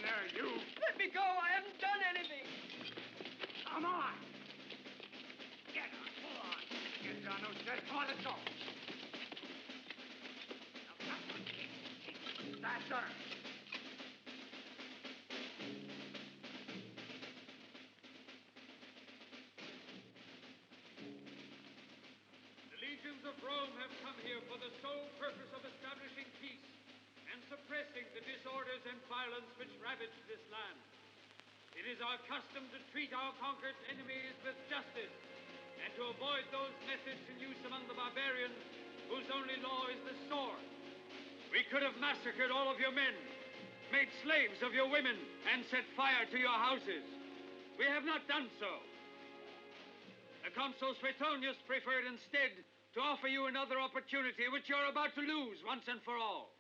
there, you! Let me go! I haven't done anything! Come on! Get on, pull on! Get you on those dead. Come on, let's go! Faster! The legions of Rome have come here for the sole purpose of establishing peace and suppressing the disorders and violence which ravage this land. It is our custom to treat our conquered enemies with justice and to avoid those methods in use among the barbarians whose only law is the sword. We could have massacred all of your men, made slaves of your women, and set fire to your houses. We have not done so. The Consul Suetonius preferred instead to offer you another opportunity which you're about to lose once and for all.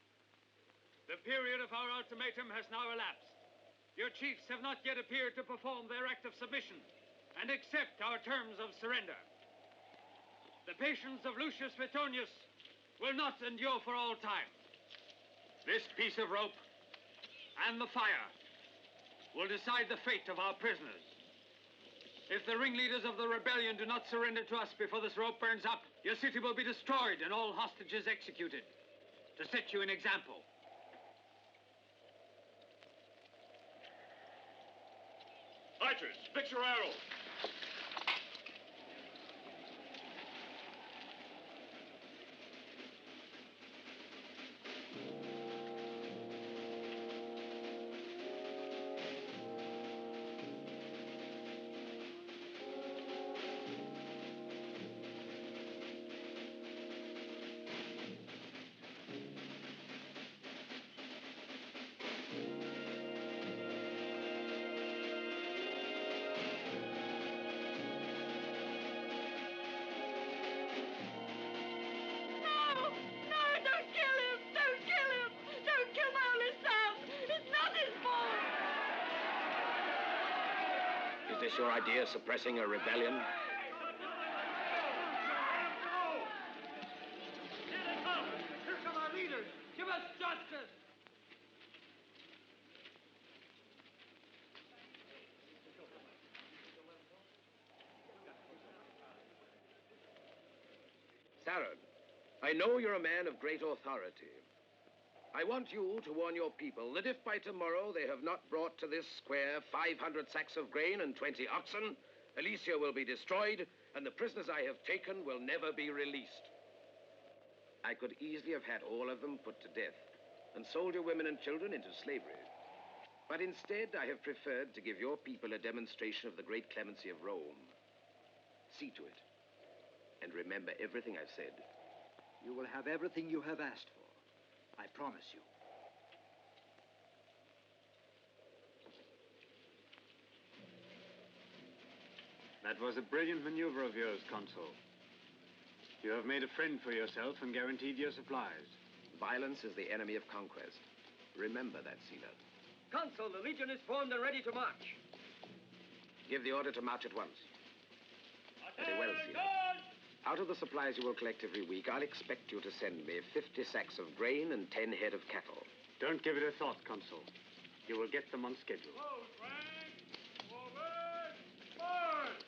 The period of our ultimatum has now elapsed. Your chiefs have not yet appeared to perform their act of submission and accept our terms of surrender. The patience of Lucius Suetonius will not endure for all time. This piece of rope and the fire will decide the fate of our prisoners. If the ringleaders of the rebellion do not surrender to us before this rope burns up, your city will be destroyed and all hostages executed to set you an example. Archers, fix your arrows. Is this your idea of suppressing a rebellion? Here they come! Here come our leaders! Give us justice! Sarad, I know you're a man of great authority. I want you to warn your people that if by tomorrow they have not brought to this square 500 sacks of grain and 20 oxen, Alesia will be destroyed, and the prisoners I have taken will never be released. I could easily have had all of them put to death and sold your women and children into slavery. But instead, I have preferred to give your people a demonstration of the great clemency of Rome. See to it, and remember everything I've said. You will have everything you have asked for. I promise you. That was a brilliant maneuver of yours, Consul. You have made a friend for yourself and guaranteed your supplies. Violence is the enemy of conquest. Remember that, Sina. Consul, the Legion is formed and ready to march. Give the order to march at once. Very well, Sina. Out of the supplies you will collect every week, I'll expect you to send me 50 sacks of grain and 10 head of cattle. Don't give it a thought, Consul. You will get them on schedule. Close, rank! Forward! March!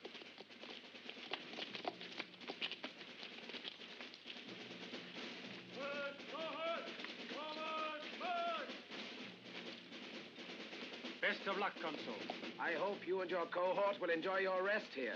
Forward! Forward! March! Best of luck, Consul. I hope you and your cohort will enjoy your rest here.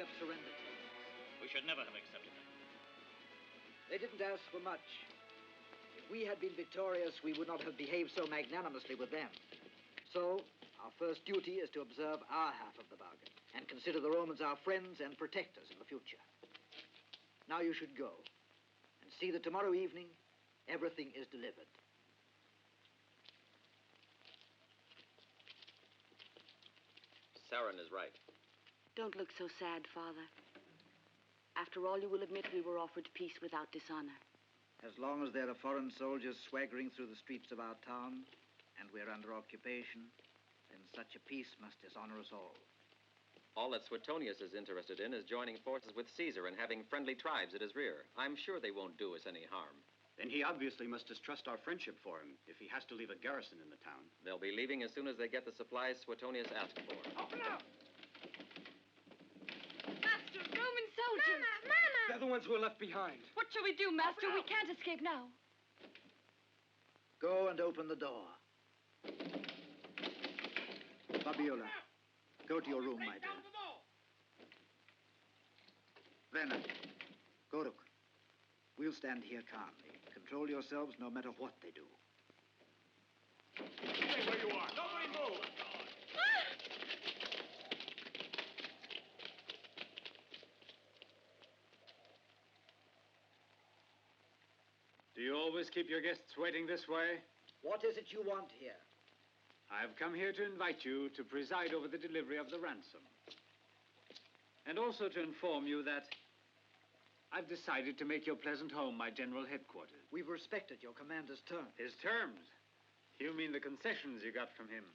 have surrendered. We should never have accepted that. They didn't ask for much. If we had been victorious, we would not have behaved so magnanimously with them. So, our first duty is to observe our half of the bargain and consider the Romans our friends and protectors in the future. Now you should go and see that tomorrow evening everything is delivered. Sarin is right. Don't look so sad, Father. After all, you will admit we were offered peace without dishonor. As long as there are foreign soldiers swaggering through the streets of our town, and we're under occupation, then such a peace must dishonor us all. All that Suetonius is interested in is joining forces with Caesar and having friendly tribes at his rear. I'm sure they won't do us any harm. Then he obviously must distrust our friendship for him if he has to leave a garrison in the town. They'll be leaving as soon as they get the supplies Suetonius asked for. Open up! Master, Roman soldiers! Mama! They're the ones who are left behind. What shall we do, Master? We can't escape now. Go and open the door. Fabiola, go to your room, my dear. Brenno, Goruk, we'll stand here calmly. Control yourselves no matter what they do. Stay where you are. Nobody move. Do you always keep your guests waiting this way? What is it you want here? I've come here to invite you to preside over the delivery of the ransom. And also to inform you that I've decided to make your pleasant home my general headquarters. We've respected your commander's terms. His terms? You mean the concessions you got from him?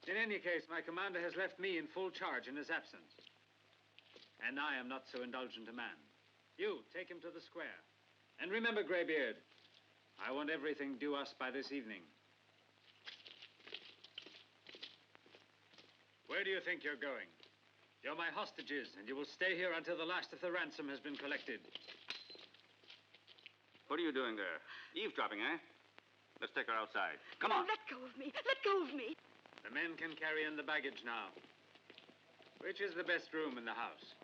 In any case, my commander has left me in full charge in his absence. And I am not so indulgent a man. You, take him to the square. And remember, Greybeard, I want everything due us by this evening. Where do you think you're going? You're my hostages, and you will stay here until the last of the ransom has been collected. What are you doing there? Eavesdropping, eh? Let's take her outside. Come on. Let go of me. Let go of me. The men can carry in the baggage now. Which is the best room in the house?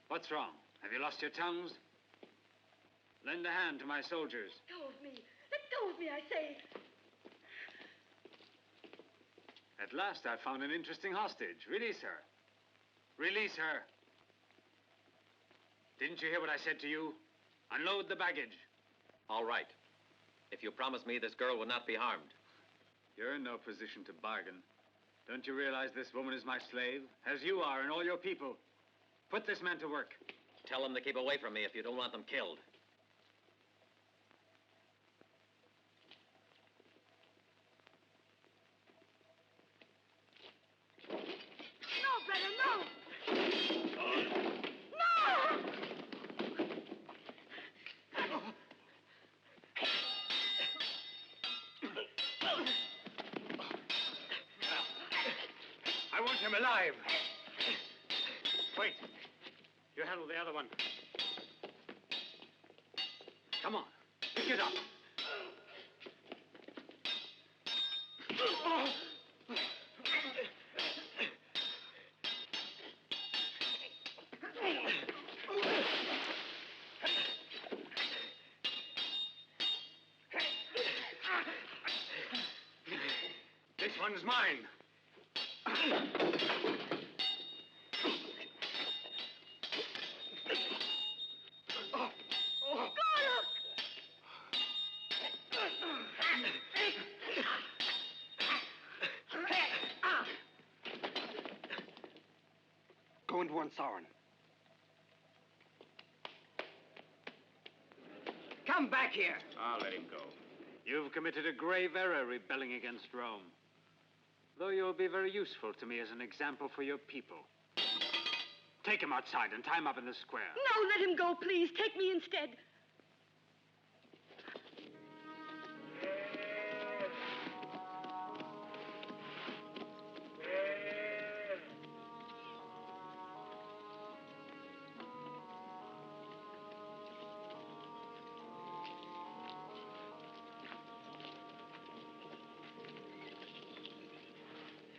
What's wrong? Have you lost your tongues? Lend a hand to my soldiers. Let go of me. Let go of me, I say. At last I found an interesting hostage. Release her. Release her. Didn't you hear what I said to you? Unload the baggage. All right. If you promise me this girl will not be harmed. You're in no position to bargain. Don't you realize this woman is my slave? As you are and all your people. Put this man to work. Tell them to keep away from me if you don't want them killed. No, Brenno, no! No! I want him alive. Wait. You handle the other one. Come on. Pick it up. This one's mine. Go and warn Sauron. Come back here. I'll let him go. You've committed a grave error rebelling against Rome. Though you'll be very useful to me as an example for your people. Take him outside and tie him up in the square. No, let him go, please. Take me instead.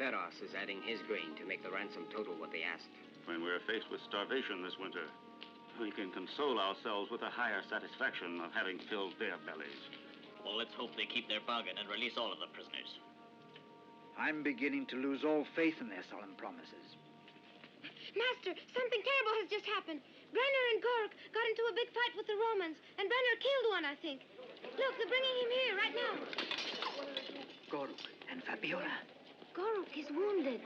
Feroz is adding his grain to make the ransom total what they asked. When we're faced with starvation this winter, we can console ourselves with a higher satisfaction of having filled their bellies. Well, let's hope they keep their bargain and release all of the prisoners. I'm beginning to lose all faith in their solemn promises. Master, something terrible has just happened. Brenner and Gork got into a big fight with the Romans, and Brenner killed one, I think. Look, they're bringing him here right now. Gork and Fabiola. Gork is wounded.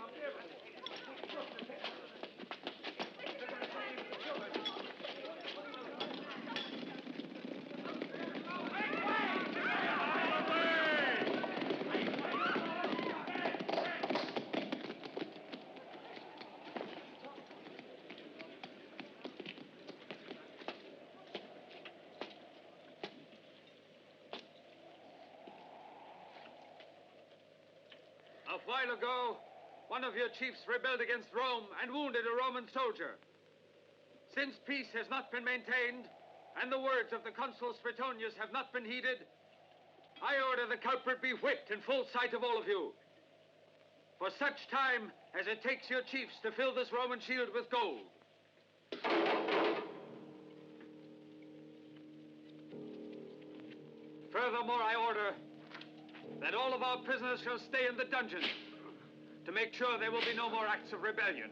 A while ago, one of your chiefs rebelled against Rome and wounded a Roman soldier. Since peace has not been maintained, and the words of the consul Suetonius have not been heeded, I order the culprit be whipped in full sight of all of you. For such time as it takes your chiefs to fill this Roman shield with gold. Furthermore, I order that all of our prisoners shall stay in the dungeon to make sure there will be no more acts of rebellion.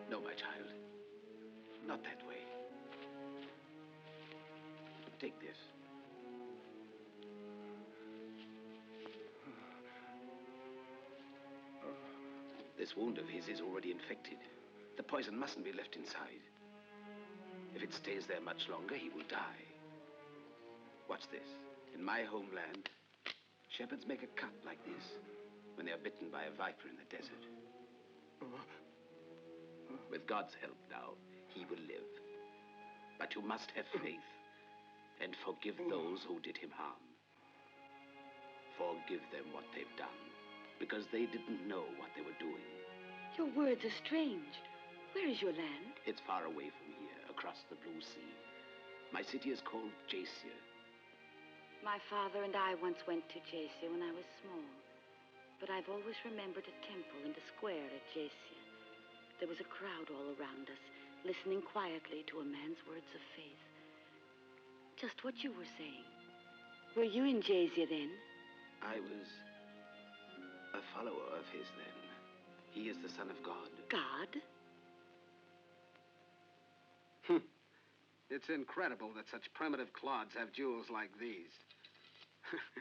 No, my child. Not that way. Take this. This wound of his is already infected. The poison mustn't be left inside. If it stays there much longer, he will die. Watch this. In my homeland, shepherds make a cut like this when they are bitten by a viper in the desert. With God's help now, he will live. But you must have faith and forgive those who did him harm. Forgive them what they've done, because they didn't know what they were doing. Your words are strange. Where is your land? It's far away from here, across the blue sea. My city is called Jasia. My father and I once went to Jasia when I was small. But I've always remembered a temple and a square at Jasia. There was a crowd all around us, listening quietly to a man's words of faith. Just what you were saying. Were you in Jasia then? I was a follower of his then. He is the Son of God. God? It's incredible that such primitive clods have jewels like these.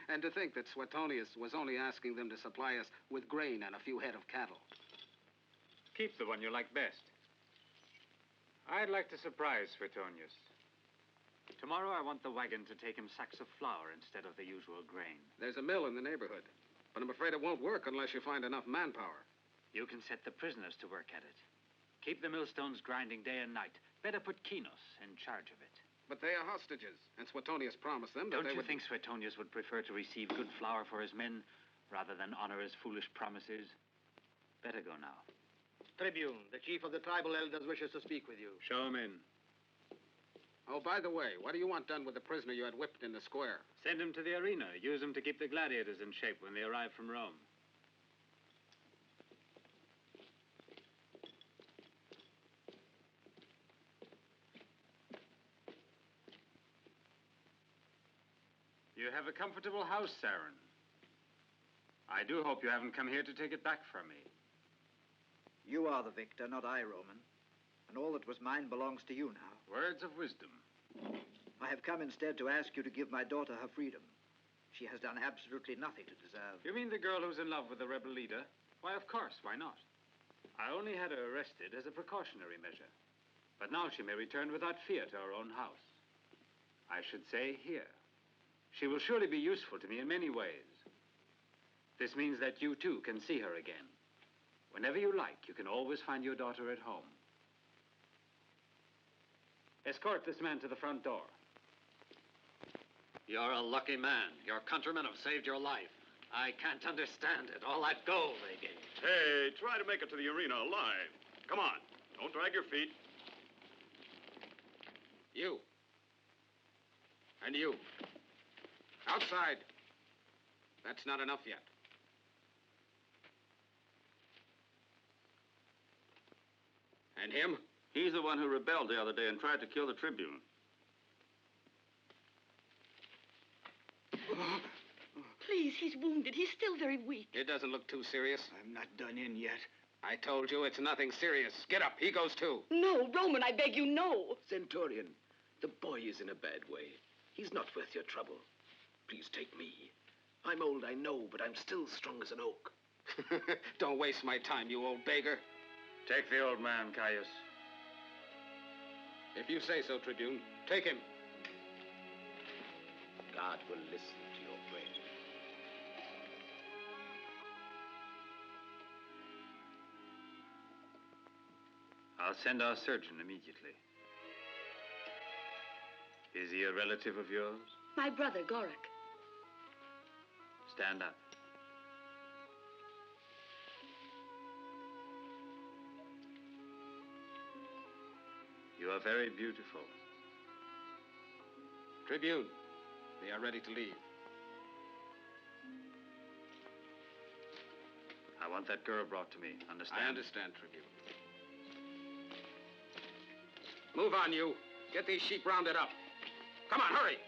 And to think that Suetonius was only asking them to supply us with grain and a few head of cattle. Keep the one you like best. I'd like to surprise Suetonius. Tomorrow I want the wagon to take him sacks of flour instead of the usual grain. There's a mill in the neighborhood, but I'm afraid it won't work unless you find enough manpower. You can set the prisoners to work at it. Keep the millstones grinding day and night. Better put Kinos in charge of it. But they are hostages, and Suetonius promised them that Don't you think Suetonius would prefer to receive good flour for his men rather than honor his foolish promises? Better go now. Tribune, the chief of the tribal elders wishes to speak with you. Show him in. Oh, by the way, what do you want done with the prisoner you had whipped in the square? Send him to the arena. Use him to keep the gladiators in shape when they arrive from Rome. You have a comfortable house, Sarin. I do hope you haven't come here to take it back from me. You are the victor, not I, Roman. And all that was mine belongs to you now. Words of wisdom. I have come instead to ask you to give my daughter her freedom. She has done absolutely nothing to deserve... You mean the girl who's in love with the rebel leader? Why, of course, why not? I only had her arrested as a precautionary measure. But now she may return without fear to her own house. I should say here. She will surely be useful to me in many ways. This means that you, too, can see her again. Whenever you like, you can always find your daughter at home. Escort this man to the front door. You're a lucky man. Your countrymen have saved your life. I can't understand it. All that gold they gave. Hey, try to make it to the arena alive. Come on. Don't drag your feet. You. And you. Outside. That's not enough yet. And him? He's the one who rebelled the other day and tried to kill the Tribune. Please, he's wounded. He's still very weak. It doesn't look too serious. I'm not done in yet. I told you it's nothing serious. Get up. He goes too. No, Roman, I beg you, no. Centurion, the boy is in a bad way. He's not worth your trouble. Please take me. I'm old, I know, but I'm still strong as an oak. Don't waste my time, you old beggar. Take the old man, Caius. If you say so, Tribune, take him. God will listen to your prayer. I'll send our surgeon immediately. Is he a relative of yours? My brother, Goric. Stand up. You are very beautiful. Tribune, they are ready to leave. I want that girl brought to me. Understand? I understand, Tribune. Move on, you. Get these sheep rounded up. Come on, hurry.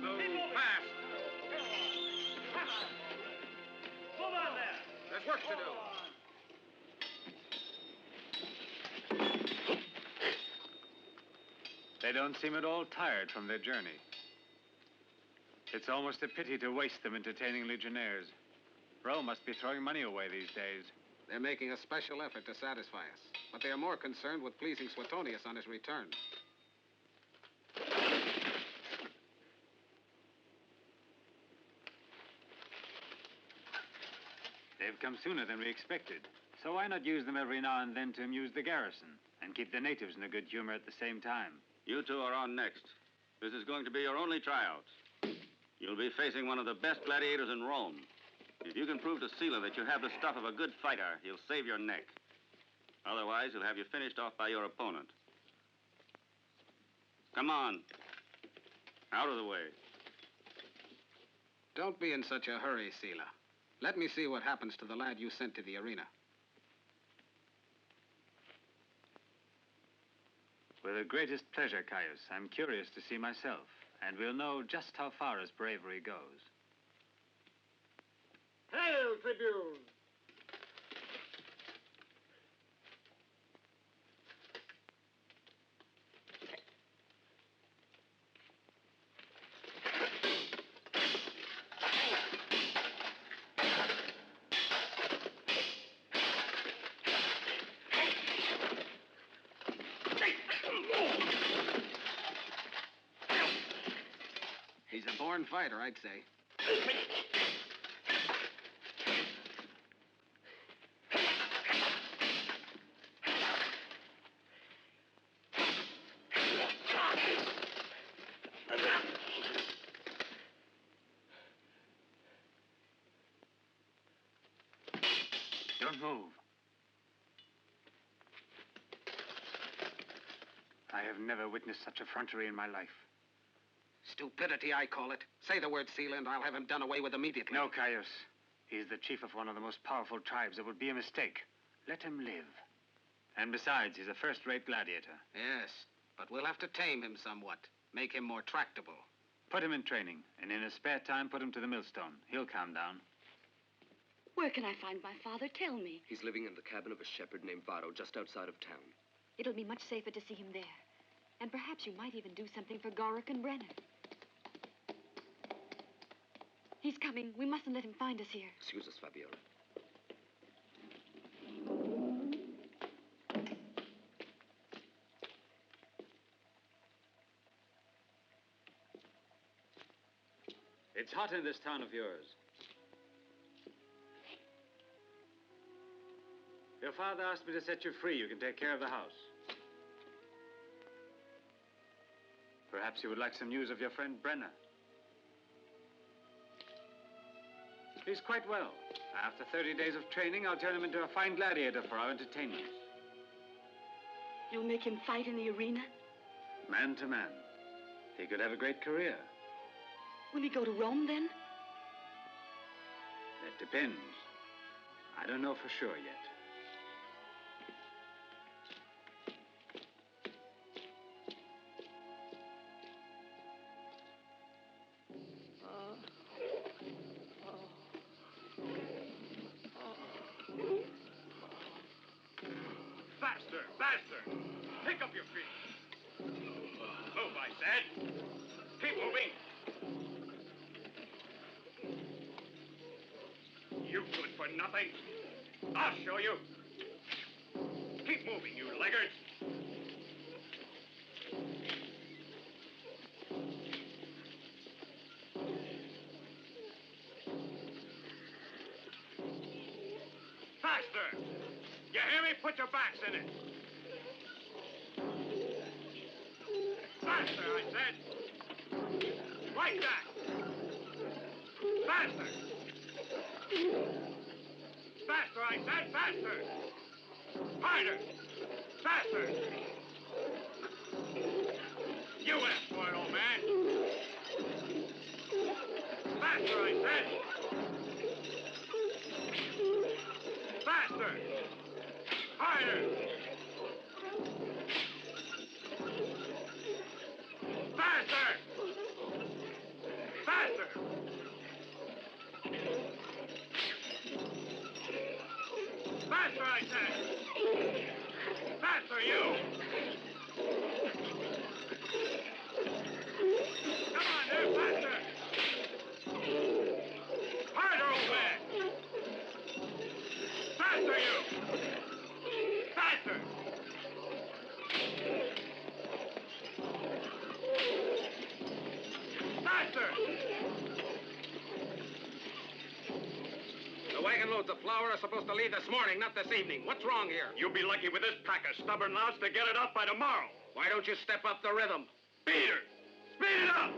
Move fast. Move on there. There's work to do. They don't seem at all tired from their journey. It's almost a pity to waste them entertaining legionnaires. Rome must be throwing money away these days. They're making a special effort to satisfy us, but they are more concerned with pleasing Suetonius on his return. They've come sooner than we expected, so why not use them every now and then to amuse the garrison and keep the natives in a good humor at the same time? You two are on next. This is going to be your only tryout. You'll be facing one of the best gladiators in Rome. If you can prove to Sila that you have the stuff of a good fighter, he'll save your neck. Otherwise, he'll have you finished off by your opponent. Come on. Out of the way. Don't be in such a hurry, Sila. Let me see what happens to the lad you sent to the arena. With the greatest pleasure, Caius. I'm curious to see myself, and we'll know just how far his bravery goes. Hail, Tribune! He's a born fighter, I'd say. Don't move. I have never witnessed such effrontery in my life. Stupidity, I call it. Say the word, Sila, and I'll have him done away with immediately. No, Caius. He's the chief of one of the most powerful tribes. It would be a mistake. Let him live. And besides, he's a first-rate gladiator. Yes, but we'll have to tame him somewhat. Make him more tractable. Put him in training, and in his spare time, put him to the millstone. He'll calm down. Where can I find my father? Tell me. He's living in the cabin of a shepherd named Varro, just outside of town. It'll be much safer to see him there. And perhaps you might even do something for Gorick and Brenner. He's coming. We mustn't let him find us here. Excuse us, Fabiola. It's hot in this town of yours. Your father asked me to set you free. You can take care of the house. Perhaps you would like some news of your friend Brenner. He's quite well. After 30 days of training, I'll turn him into a fine gladiator for our entertainment. You'll make him fight in the arena? Man to man. He could have a great career. Will he go to Rome, then? That depends. I don't know for sure yet. Faster, faster! Pick up your feet. Move, I said. Keep moving. You good for nothing. I'll show you. Keep moving, you laggards. Faster! You hear me? Put your backs in it. Faster, I said. Like that. Faster. Faster, I said, faster. Harder. Faster. You asked for it, old man. Faster, I said. Faster. Harder. Faster. Faster. Faster, I said! Faster, you! Come on, there, faster! Harder, old man! Faster, you! Faster! Faster! The wagon loads of flour are supposed to leave this morning, not this evening. What's wrong here? You'll be lucky with this pack of stubborn louts to get it up by tomorrow. Why don't you step up the rhythm? Speed it! Speed it up!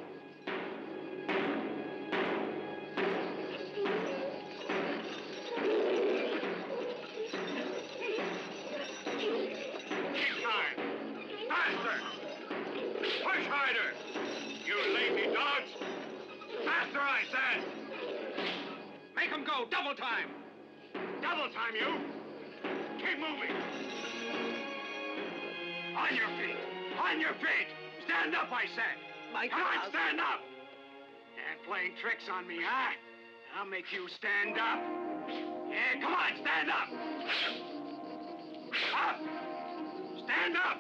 Keep time. Faster! Push harder! You lazy dogs! Faster, I said! Make them go, double time! Double time, you! Keep moving! On your feet! On your feet! Stand up, I said! Come on, stand up! And playing tricks on me, huh? I'll make you stand up! Yeah, come on, stand up! Up! Stand up!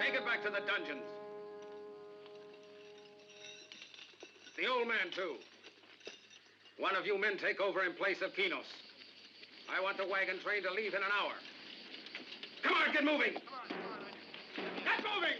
Take it back to the dungeons. The old man, too. One of you men take over in place of Kinos. I want the wagon train to leave in an hour. Come on, get moving! Get moving!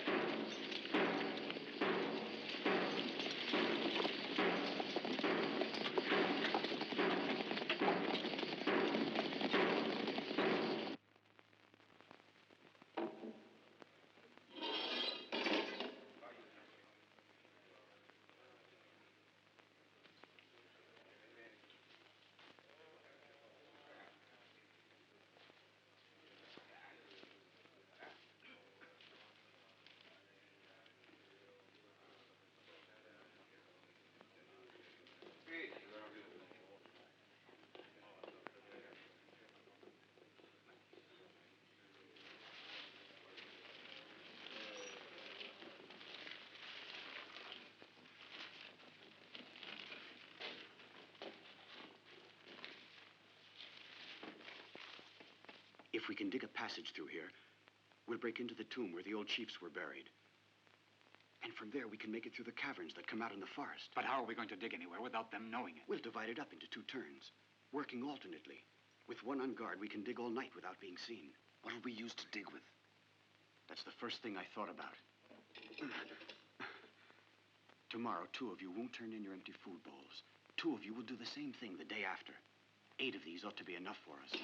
If we can dig a passage through here, we'll break into the tomb where the old chiefs were buried. And from there, we can make it through the caverns that come out in the forest. But how are we going to dig anywhere without them knowing it? We'll divide it up into 2 turns, working alternately. With one on guard, we can dig all night without being seen. What'll we use to dig with? That's the first thing I thought about. Tomorrow, 2 of you won't turn in your empty food bowls. 2 of you will do the same thing the day after. 8 of these ought to be enough for us.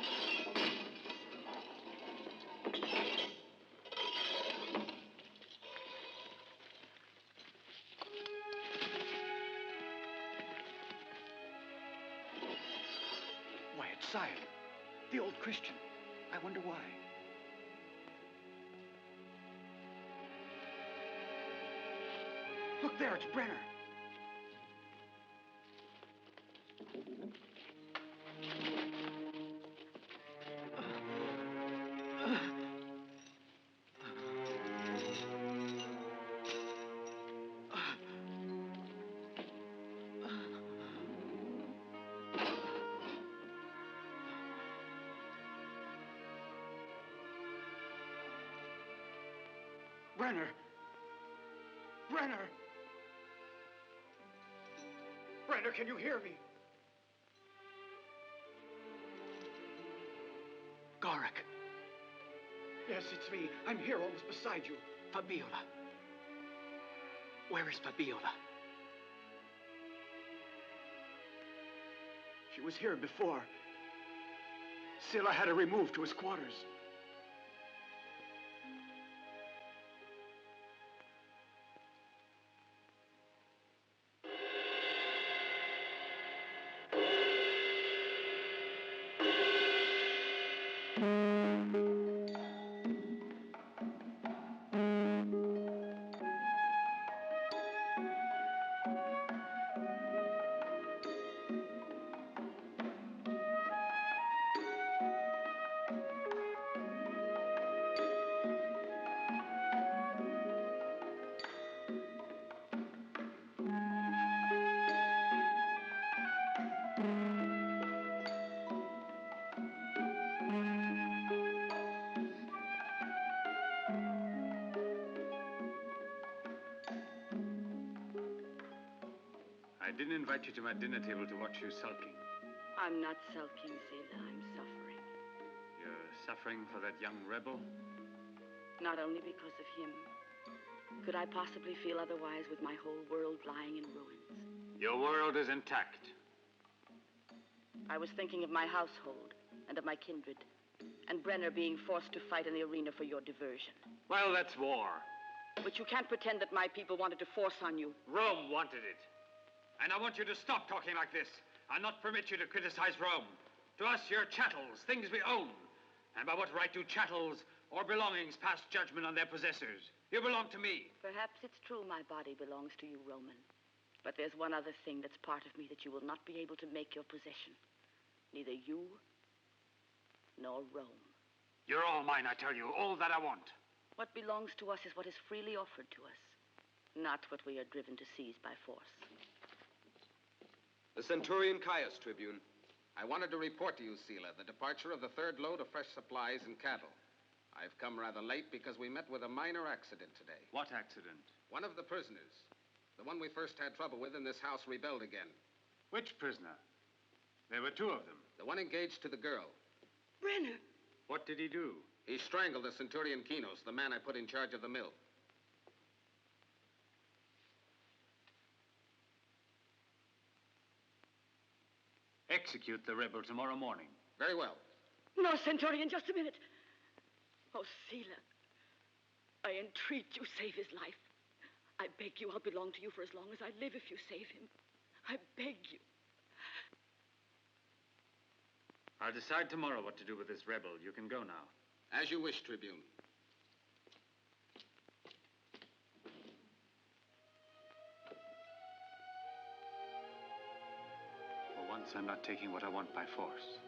Why, it's Sire, the old Christian. I wonder why. Look there, it's Brenner. Brenner! Brenner! Brenner, can you hear me? Garak. Yes, it's me. I'm here, almost beside you. Fabiola. Where is Fabiola? She was here before. Silla had her removed to his quarters. I didn't invite you to my dinner table to watch you sulking. I'm not sulking, Zila. I'm suffering. You're suffering for that young rebel? Not only because of him. Could I possibly feel otherwise with my whole world lying in ruins? Your world is intact. I was thinking of my household and of my kindred, and Brenner being forced to fight in the arena for your diversion. Well, that's war. But you can't pretend that my people wanted to force on you. Rome wanted it. And I want you to stop talking like this. I'll not permit you to criticize Rome. To us, you're chattels, things we own. And by what right do chattels or belongings pass judgment on their possessors? You belong to me. Perhaps it's true my body belongs to you, Roman. But there's one other thing that's part of me that you will not be able to make your possession. Neither you nor Rome. You're all mine, I tell you. All that I want. What belongs to us is what is freely offered to us, not what we are driven to seize by force. The Centurion Caius, Tribune. I wanted to report to you, Sila, the departure of the 3rd load of fresh supplies and cattle. I've come rather late because we met with a minor accident today. What accident? One of the prisoners. The one we first had trouble with in this house rebelled again. Which prisoner? There were 2 of them. The one engaged to the girl. Brenner! What did he do? He strangled the Centurion Kinos, the man I put in charge of the mill. Execute the rebel tomorrow morning. Very well. No, Centurion, just a minute. Oh, Sila, I entreat you, save his life. I beg you, I'll belong to you for as long as I live if you save him. I beg you. I'll decide tomorrow what to do with this rebel. You can go now. As you wish, Tribune. For once, I'm not taking what I want by force.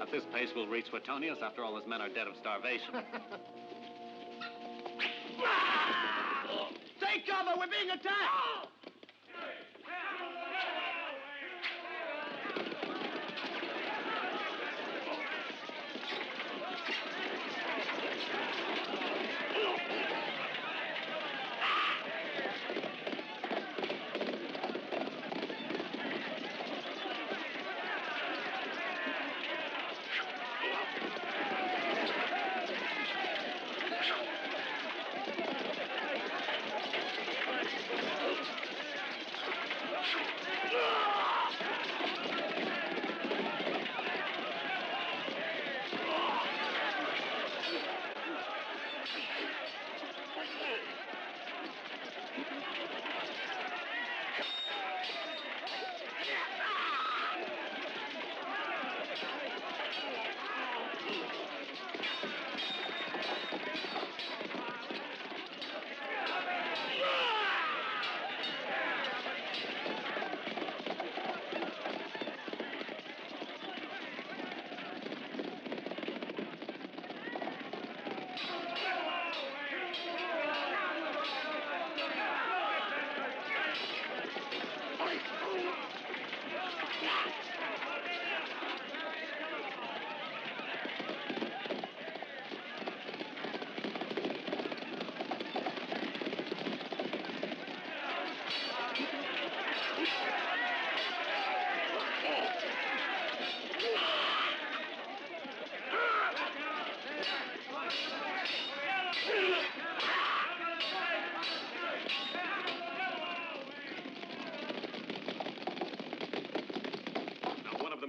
At this pace, we'll reach Suetonius after all his men are dead of starvation. Take cover! We're being attacked!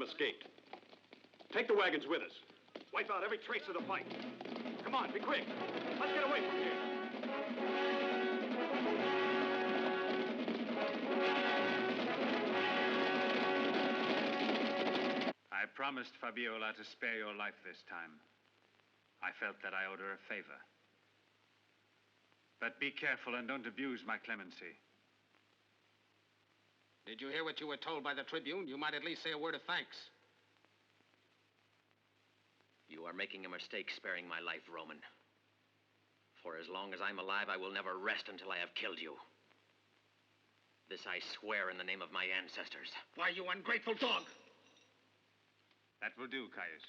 Escaped. Take the wagons with us. Wipe out every trace of the fight. Come on, be quick. Let's get away from here. I promised Fabiola to spare your life this time. I felt that I owed her a favor. But be careful and don't abuse my clemency. Did you hear what you were told by the Tribune? You might at least say a word of thanks. You are making a mistake sparing my life, Roman. For as long as I'm alive, I will never rest until I have killed you. This I swear in the name of my ancestors. Why, you ungrateful dog! That will do, Caius.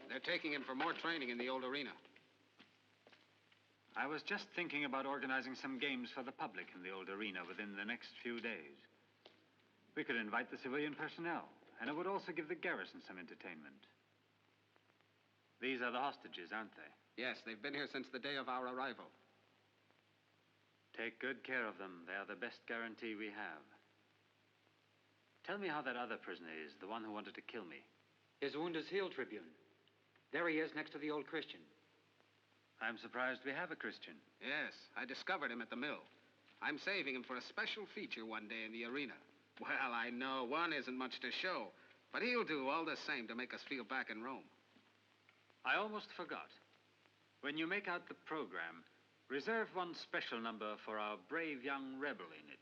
They're taking him for more training in the old arena. I was just thinking about organizing some games for the public in the old arena within the next few days. We could invite the civilian personnel, and it would also give the garrison some entertainment. These are the hostages, aren't they? Yes, they've been here since the day of our arrival. Take good care of them. They are the best guarantee we have. Tell me how that other prisoner is, the one who wanted to kill me. His wound is healed, Tribune. There he is next to the old Christian. I'm surprised we have a Christian. Yes, I discovered him at the mill. I'm saving him for a special feature one day in the arena. Well, I know one isn't much to show, but he'll do all the same to make us feel back in Rome. I almost forgot. When you make out the program, reserve one special number for our brave young rebel in it.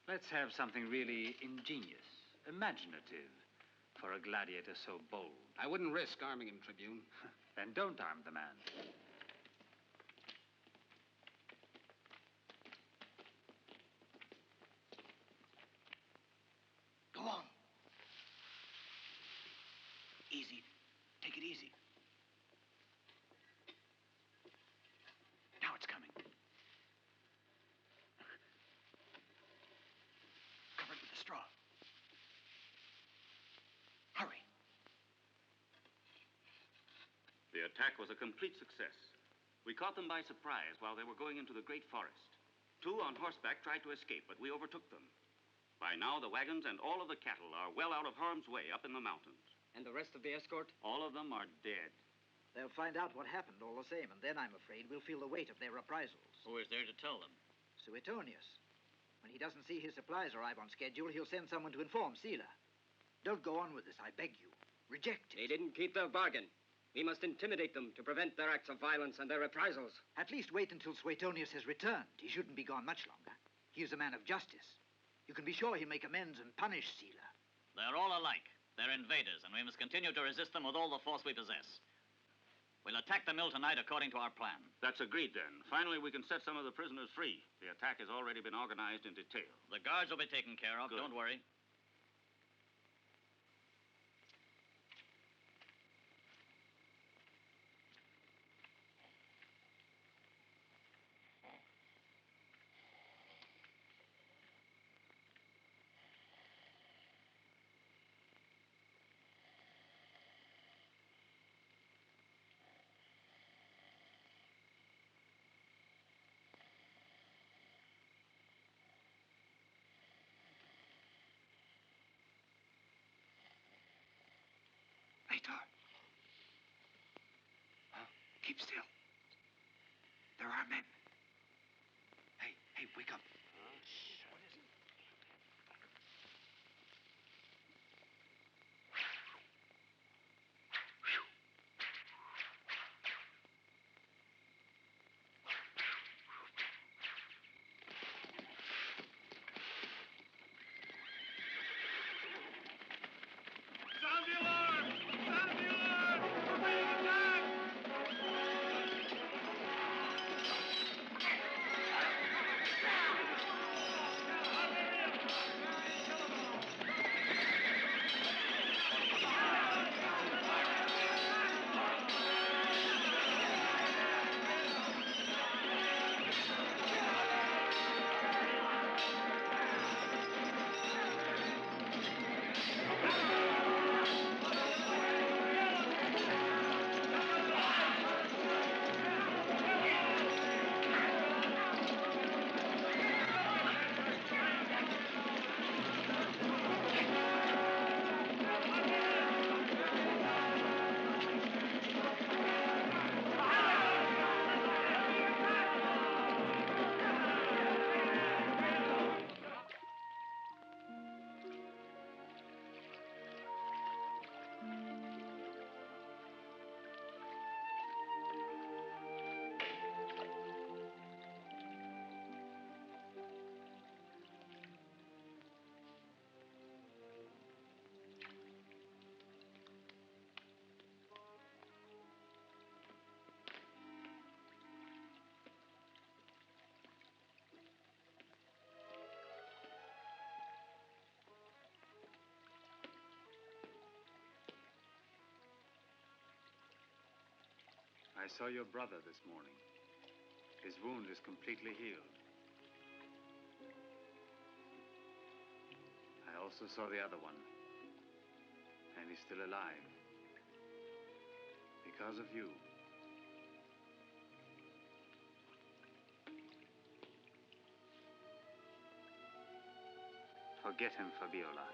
Let's have something really ingenious, imaginative, for a gladiator so bold. I wouldn't risk arming him, Tribune. Then don't arm the man. Go on. Easy. Take it easy. Now it's coming. Cover it with the straw. Hurry. The attack was a complete success. We caught them by surprise while they were going into the great forest. 2 on horseback tried to escape, but we overtook them. By now, the wagons and all of the cattle are well out of harm's way up in the mountains. And the rest of the escort? All of them are dead. They'll find out what happened all the same, and then I'm afraid we'll feel the weight of their reprisals. Who is there to tell them? Suetonius. When he doesn't see his supplies arrive on schedule, he'll send someone to inform Sila. Don't go on with this, I beg you. Reject it. They didn't keep their bargain. We must intimidate them to prevent their acts of violence and their reprisals. At least wait until Suetonius has returned. He shouldn't be gone much longer. He is a man of justice. You can be sure he'll make amends and punish Sila. They're all alike. They're invaders, and we must continue to resist them with all the force we possess. We'll attack the mill tonight according to our plan. That's agreed, then. Finally, we can set some of the prisoners free. The attack has already been organized in detail. The guards will be taken care of. Good. Don't worry. Aitor. Keep still. There are men. Hey, wake up. What is it? Sound the alarm! Sound the alarm! We're being attacked! I saw your brother this morning. His wound is completely healed. I also saw the other one. And he's still alive. Because of you. Forget him, Fabiola.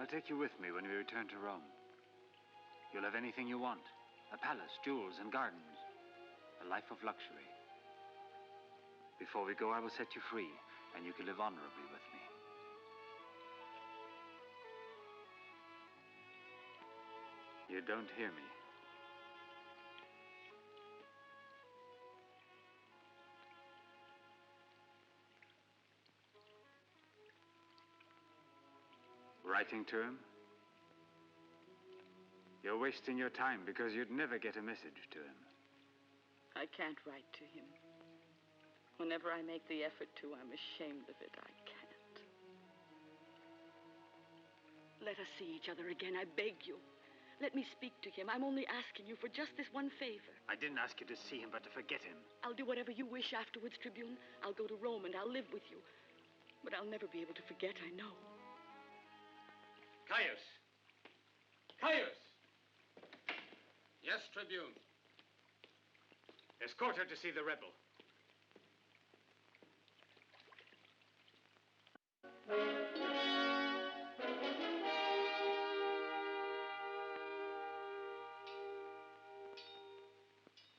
I'll take you with me when we return to Rome. You'll have anything you want. A palace, jewels, and gardens. A life of luxury. Before we go, I will set you free, and you can live honorably with me. You don't hear me. Writing to him? You're wasting your time because you'd never get a message to him. I can't write to him. Whenever I make the effort to, I'm ashamed of it. I can't. Let us see each other again, I beg you. Let me speak to him. I'm only asking you for just this one favor. I didn't ask you to see him, but to forget him. I'll do whatever you wish afterwards, Tribune. I'll go to Rome and I'll live with you. But I'll never be able to forget, I know. Caius! Caius! Yes, Tribune. Escort her to see the rebel.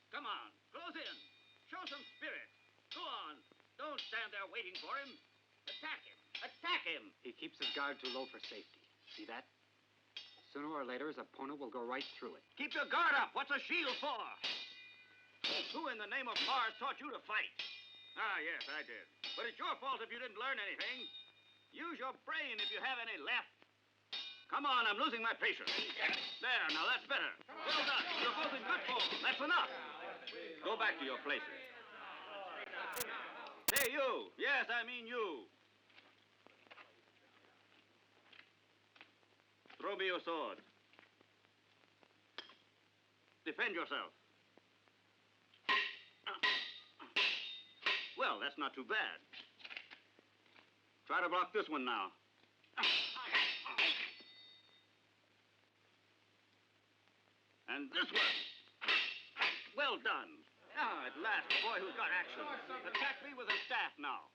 Come on, close in. Show some spirit. Go on. Don't stand there waiting for him. Attack him. Attack him. He keeps his guard too low for safety. See that? Sooner or later, his opponent will go right through it. Keep your guard up. What's a shield for? Who in the name of Mars taught you to fight? Ah, yes, I did. But it's your fault if you didn't learn anything. Use your brain if you have any left. Come on, I'm losing my patience. There, now that's better. Well done. You're both in good form. That's enough. Go back to your places. Hey, you. Yes, I mean you. Throw me your sword. Defend yourself. Well, that's not too bad. Try to block this one now. And this one. Well done. Ah, at last, a boy who's got action. Attack me with a staff now.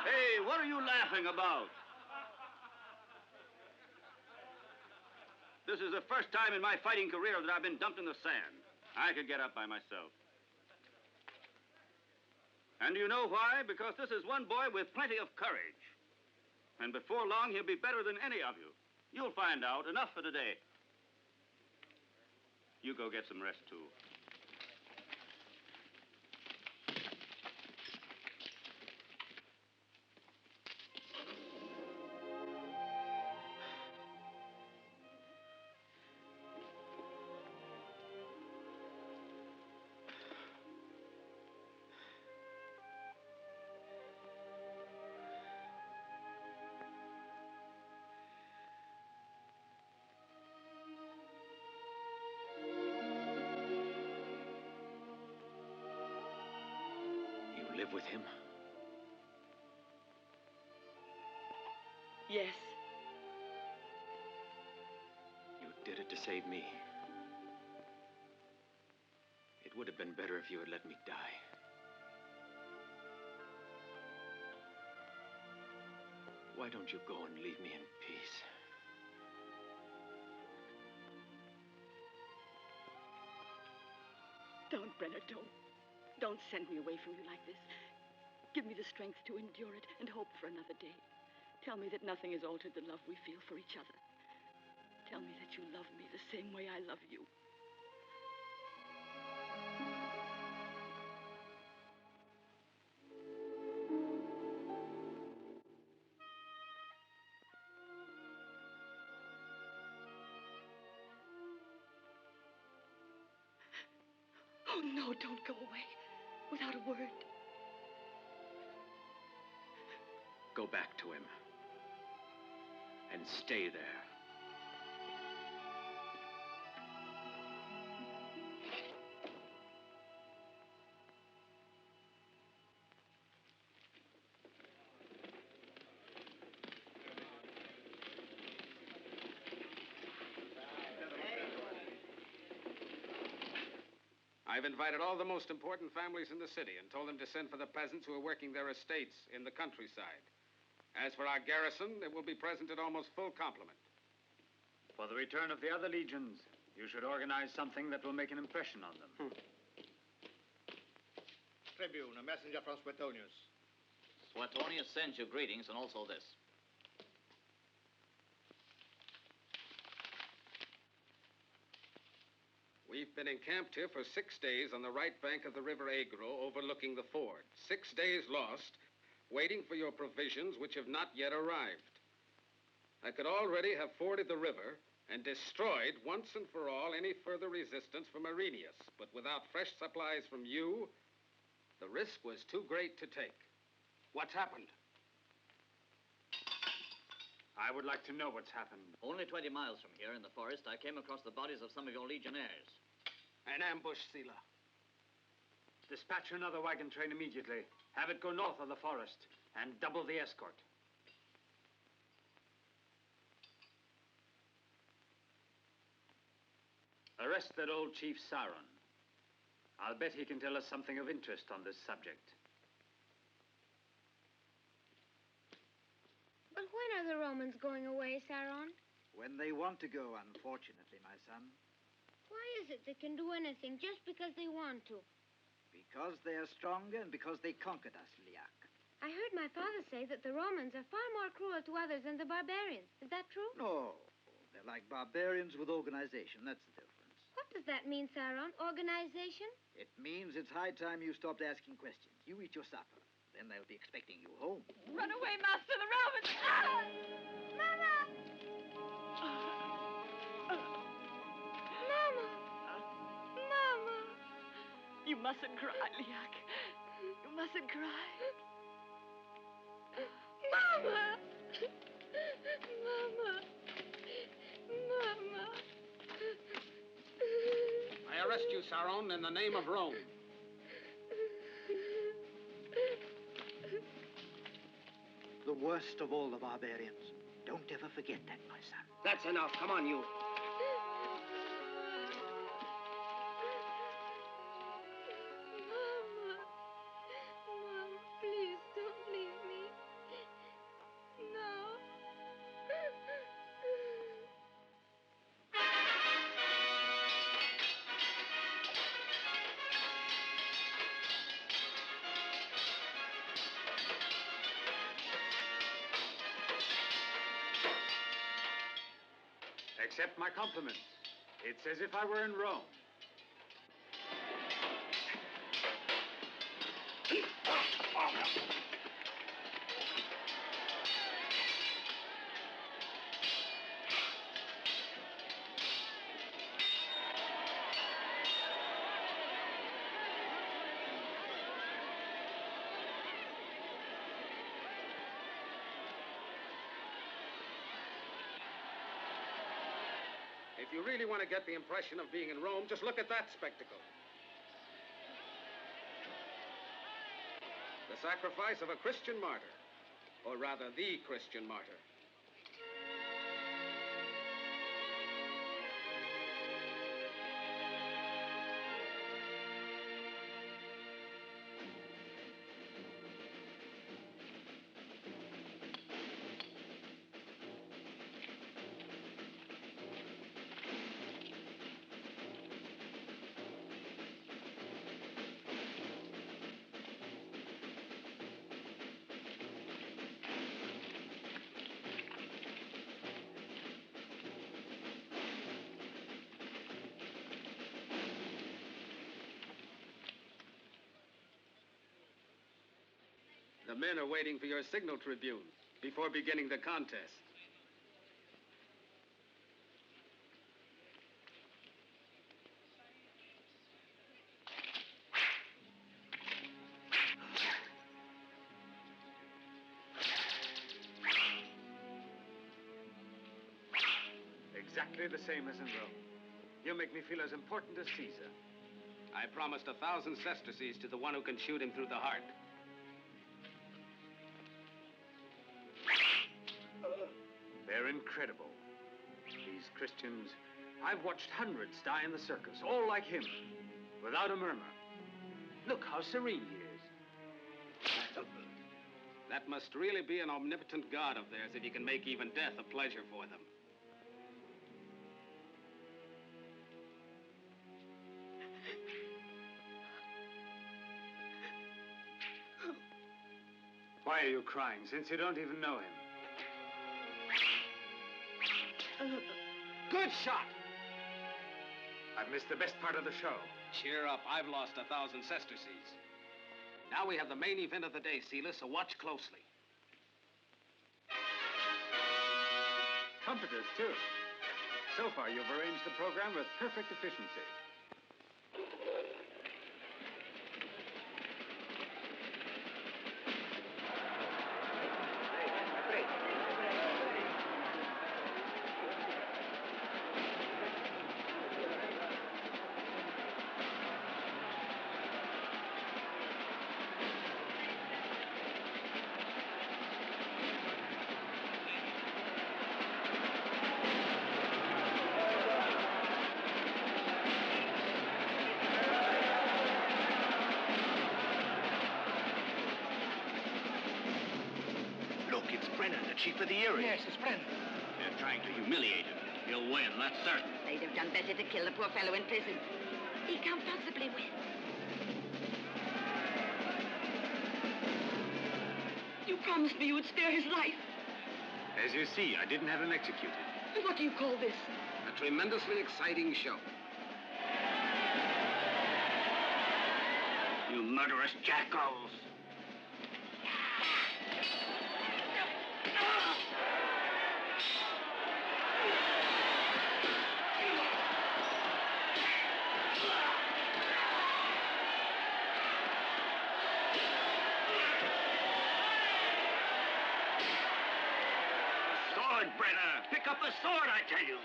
Hey, what are you laughing about? This is the first time in my fighting career that I've been dumped in the sand. I could get up by myself. And do you know why? Because this is one boy with plenty of courage. And before long, he'll be better than any of you. You'll find out. Enough for today. You go get some rest, too. Live with him? Yes. You did it to save me. It would have been better if you had let me die. Why don't you go and leave me in peace? Don't, Brenno, don't. Don't send me away from you like this. Give me the strength to endure it and hope for another day. Tell me that nothing has altered the love we feel for each other. Tell me that you love me the same way I love you. Oh, no, don't go away without a word. Go back to him. And stay there. I've invited all the most important families in the city and told them to send for the peasants who are working their estates in the countryside. As for our garrison, it will be present at almost full complement. For the return of the other legions, you should organize something that will make an impression on them. Tribune, a messenger from Suetonius. Suetonius sends you greetings and also this. We've been encamped here for 6 days on the right bank of the river Agro, overlooking the ford. 6 days lost, waiting for your provisions, which have not yet arrived. I could already have forded the river and destroyed once and for all any further resistance from Arrhenius. But without fresh supplies from you, the risk was too great to take. What's happened? I would like to know what's happened. Only 20 miles from here in the forest, I came across the bodies of some of your legionnaires. An ambush, Sila. Dispatch another wagon train immediately. Have it go north of the forest and double the escort. Arrest that old Chief Saron. I'll bet he can tell us something of interest on this subject. But when are the Romans going away, Saron? When they want to go, unfortunately, my son. Why is it they can do anything just because they want to? Because they are stronger and because they conquered us, Liak. I heard my father say that the Romans are far more cruel to others than the barbarians. Is that true? No. They're like barbarians with organization. That's the difference. What does that mean, Saron? Organization? It means it's high time you stopped asking questions. You eat your supper. Then they'll be expecting you home. Run away, Master. The Romans! Ah! Mama! Mama! Mama! You mustn't cry, Liak. You mustn't cry. Mama! Mama! Mama! I arrest you, Saron, in the name of Rome. The worst of all the barbarians. Don't ever forget that, my son. That's enough. Come on, you. Mama! Mom, please don't leave me. No. Accept my compliments. It's as if I were in Rome. If you really want to get the impression of being in Rome, just look at that spectacle. The sacrifice of a Christian martyr, or rather, the Christian martyr. The men are waiting for your signal, Tribune, before beginning the contest. Exactly the same as in Rome. You make me feel as important as Caesar. I promised 1,000 sesterces to the one who can shoot him through the heart. They're incredible. These Christians, I've watched hundreds die in the circus, all like him, without a murmur. Look how serene he is. That must really be an omnipotent god of theirs if he can make even death a pleasure for them. Why are you crying, since you don't even know him? Good shot! I've missed the best part of the show. Cheer up. I've lost 1,000 sesterces. Now we have the main event of the day, Sela, so watch closely. Trumpeters, too. So far, you've arranged the program with perfect efficiency. Chief of the area. Yes, it's Brenno. They're trying to humiliate him. He'll win, that's certain. They'd have done better to kill the poor fellow in prison. He can't possibly win. promised me you would spare his life. As you see, I didn't have him executed. And what do you call this? A tremendously exciting show. You murderous jackals. Sword, Brenner! Pick up a sword, I tell you!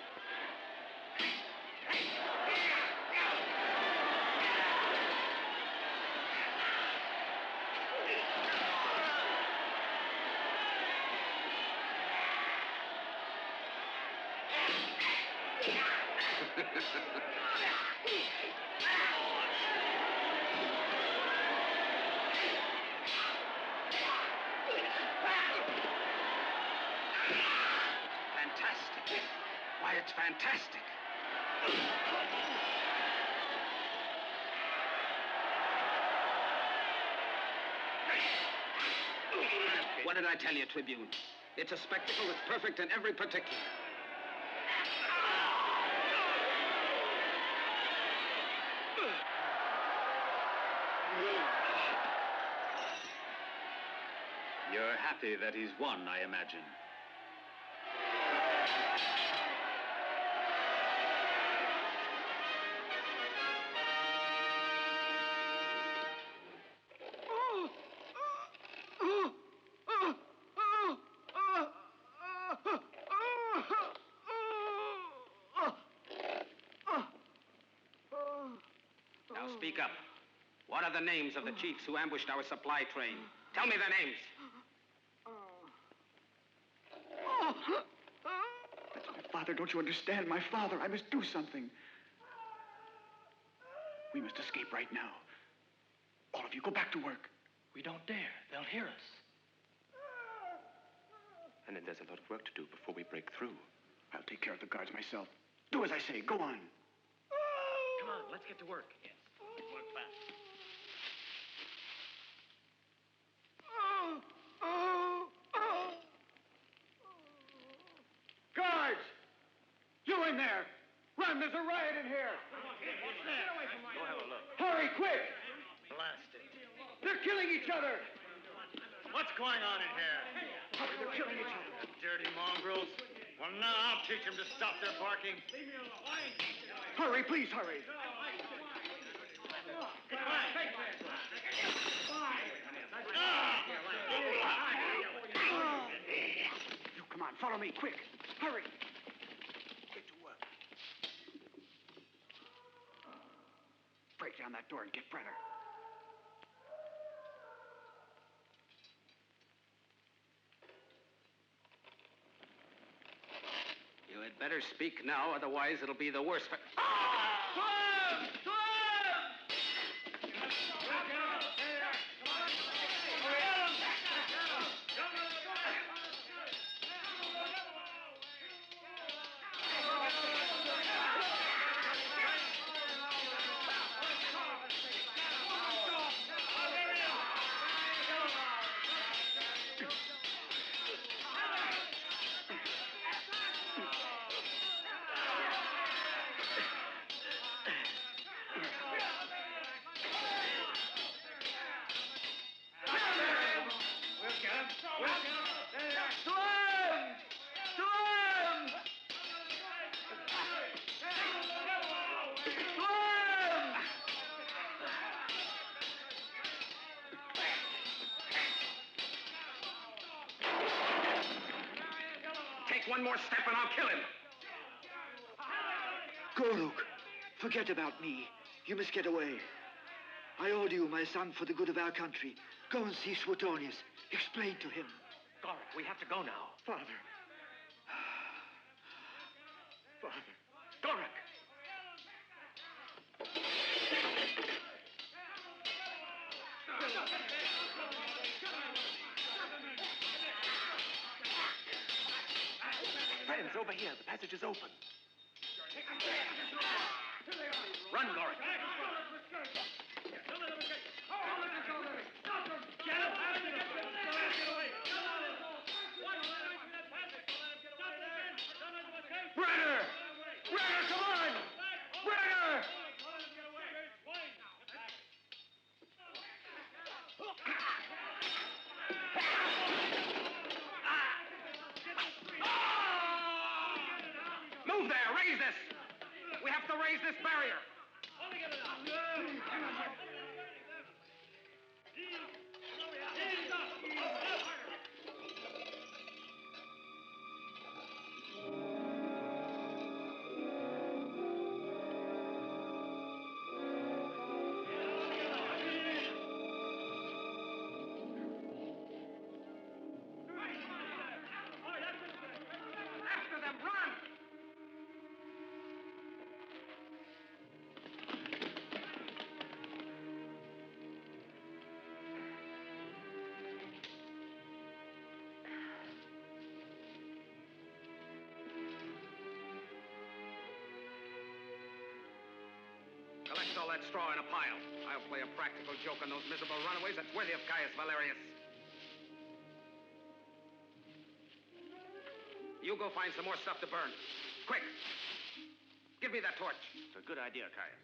Fantastic. Why, it's fantastic. What did I tell you, Tribune? It's a spectacle that's perfect in every particular. You're happy that he's won, I imagine. Now speak up. What are the names of the chiefs who ambushed our supply train? Tell me their names. That's my father. Don't you understand? My father. I must do something. We must escape right now. All of you, go back to work. We don't dare. They'll hear us. And then there's a lot of work to do before we break through. I'll take care of the guards myself. Do as I say. Go on. Come on, let's get to work. Yes, work fast. Guards! You in there! Run, there's a riot in here! What's that? Go have a look. Hurry, quick! Blasted. They're killing each other! What's going on in here? Hurry, they're killing each other. Dirty mongrels. Well, now I'll teach them to stop their barking. Hurry, please hurry. You come on, follow me, quick. Hurry. Get to work. Break down that door and get Brenner. You had better speak now, otherwise it'll be the worse for... One more step and I'll kill him. Goruk, forget about me. You must get away. I order you, my son, for the good of our country. Go and see Suetonius. Explain to him. Goruk, we have to go now. Father. Father. Goruk! Friends, over here. The passage is open. Run, Goruk. Move there! Raise this! We have to raise this barrier! After them! Run! Collect all that straw in a pile. I'll play a practical joke on those miserable runaways that's worthy of Caius Valerius. You go find some more stuff to burn. Quick! Give me that torch. It's a good idea, Caius.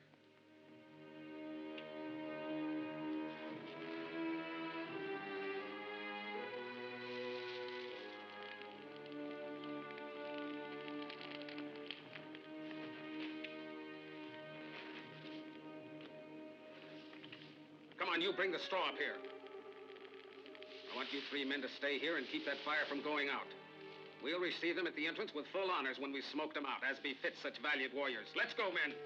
Come on, you bring the straw up here. I want you 3 men to stay here and keep that fire from going out. We'll receive them at the entrance with full honors when we've smoked them out, as befits such valiant warriors. Let's go, men.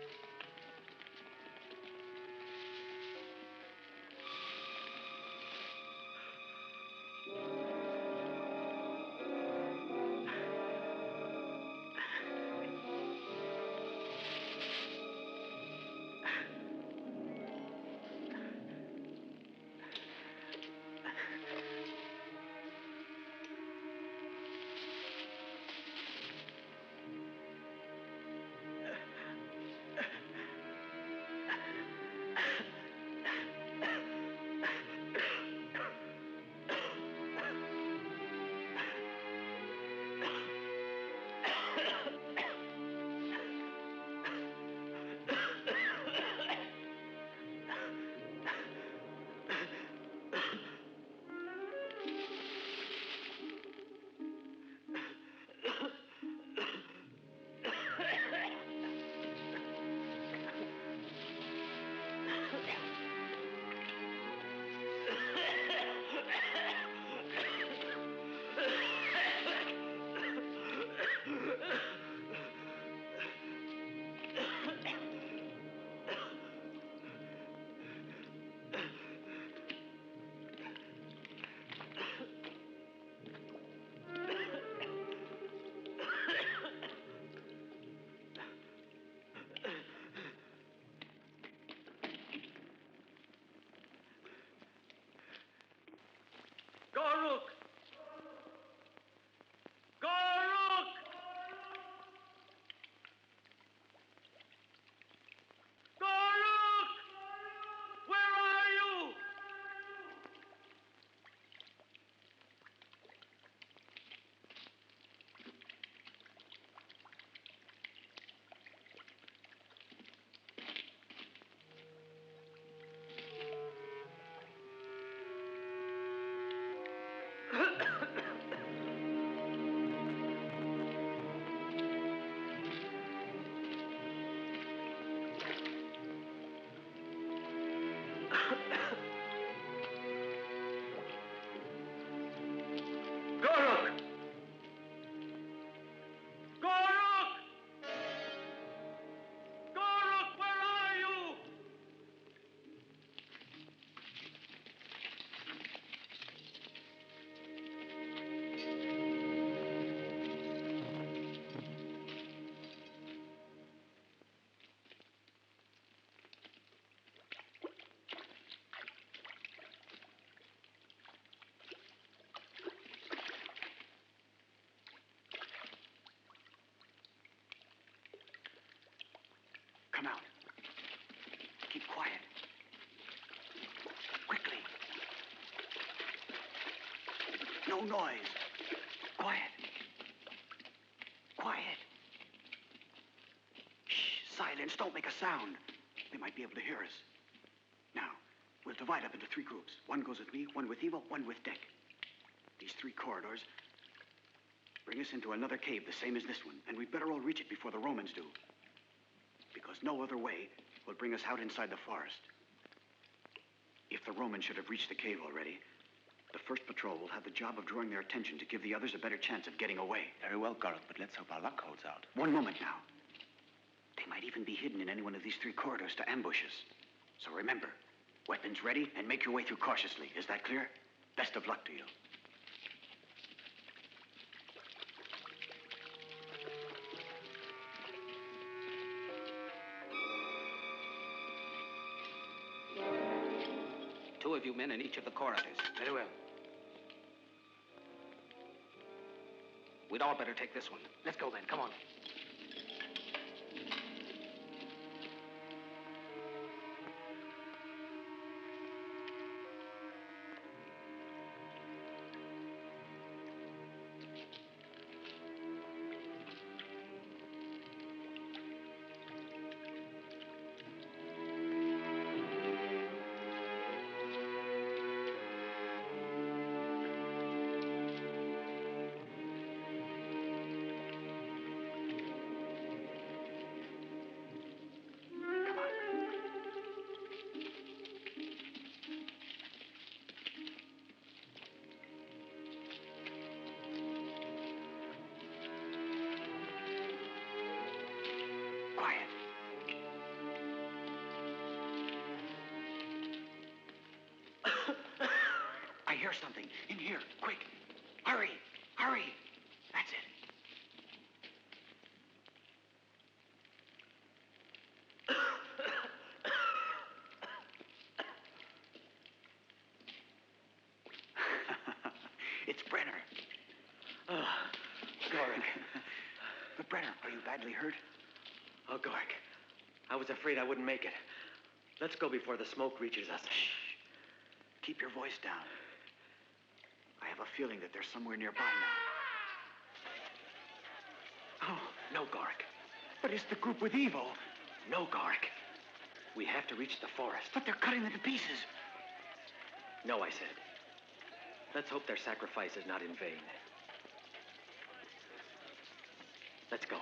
Come out. Keep quiet. Quickly. No noise. Quiet. Quiet. Shh, silence. Don't make a sound. They might be able to hear us. Now, we'll divide up into 3 groups. One goes with me, one with Evo, one with Dick. These 3 corridors bring us into another cave the same as this one, and we'd better all reach it before the Romans do. Because no other way will bring us out inside the forest. If the Romans should have reached the cave already, the first patrol will have the job of drawing their attention to give the others a better chance of getting away. Very well, Garlic, but let's hope our luck holds out. One moment now. They might even be hidden in any one of these 3 corridors to ambush us. So remember, weapons ready and make your way through cautiously. Is that clear? Best of luck to you. Two of you men in each of the corridors. Very well. We'd all better take this one. Let's go then. Come on. I hear something. In here. Quick. Hurry. Hurry. That's it. It's Brenner. Oh, Goric. But Brenner, are you badly hurt? Oh, Goric. I was afraid I wouldn't make it. Let's go before the smoke reaches us. Shh. Keep your voice down. I have a feeling that they're somewhere nearby now. Oh, no, Goric. But it's the group with Evo. No, Goric. We have to reach the forest. But they're cutting them to pieces. No, I said. Let's hope their sacrifice is not in vain. Let's go.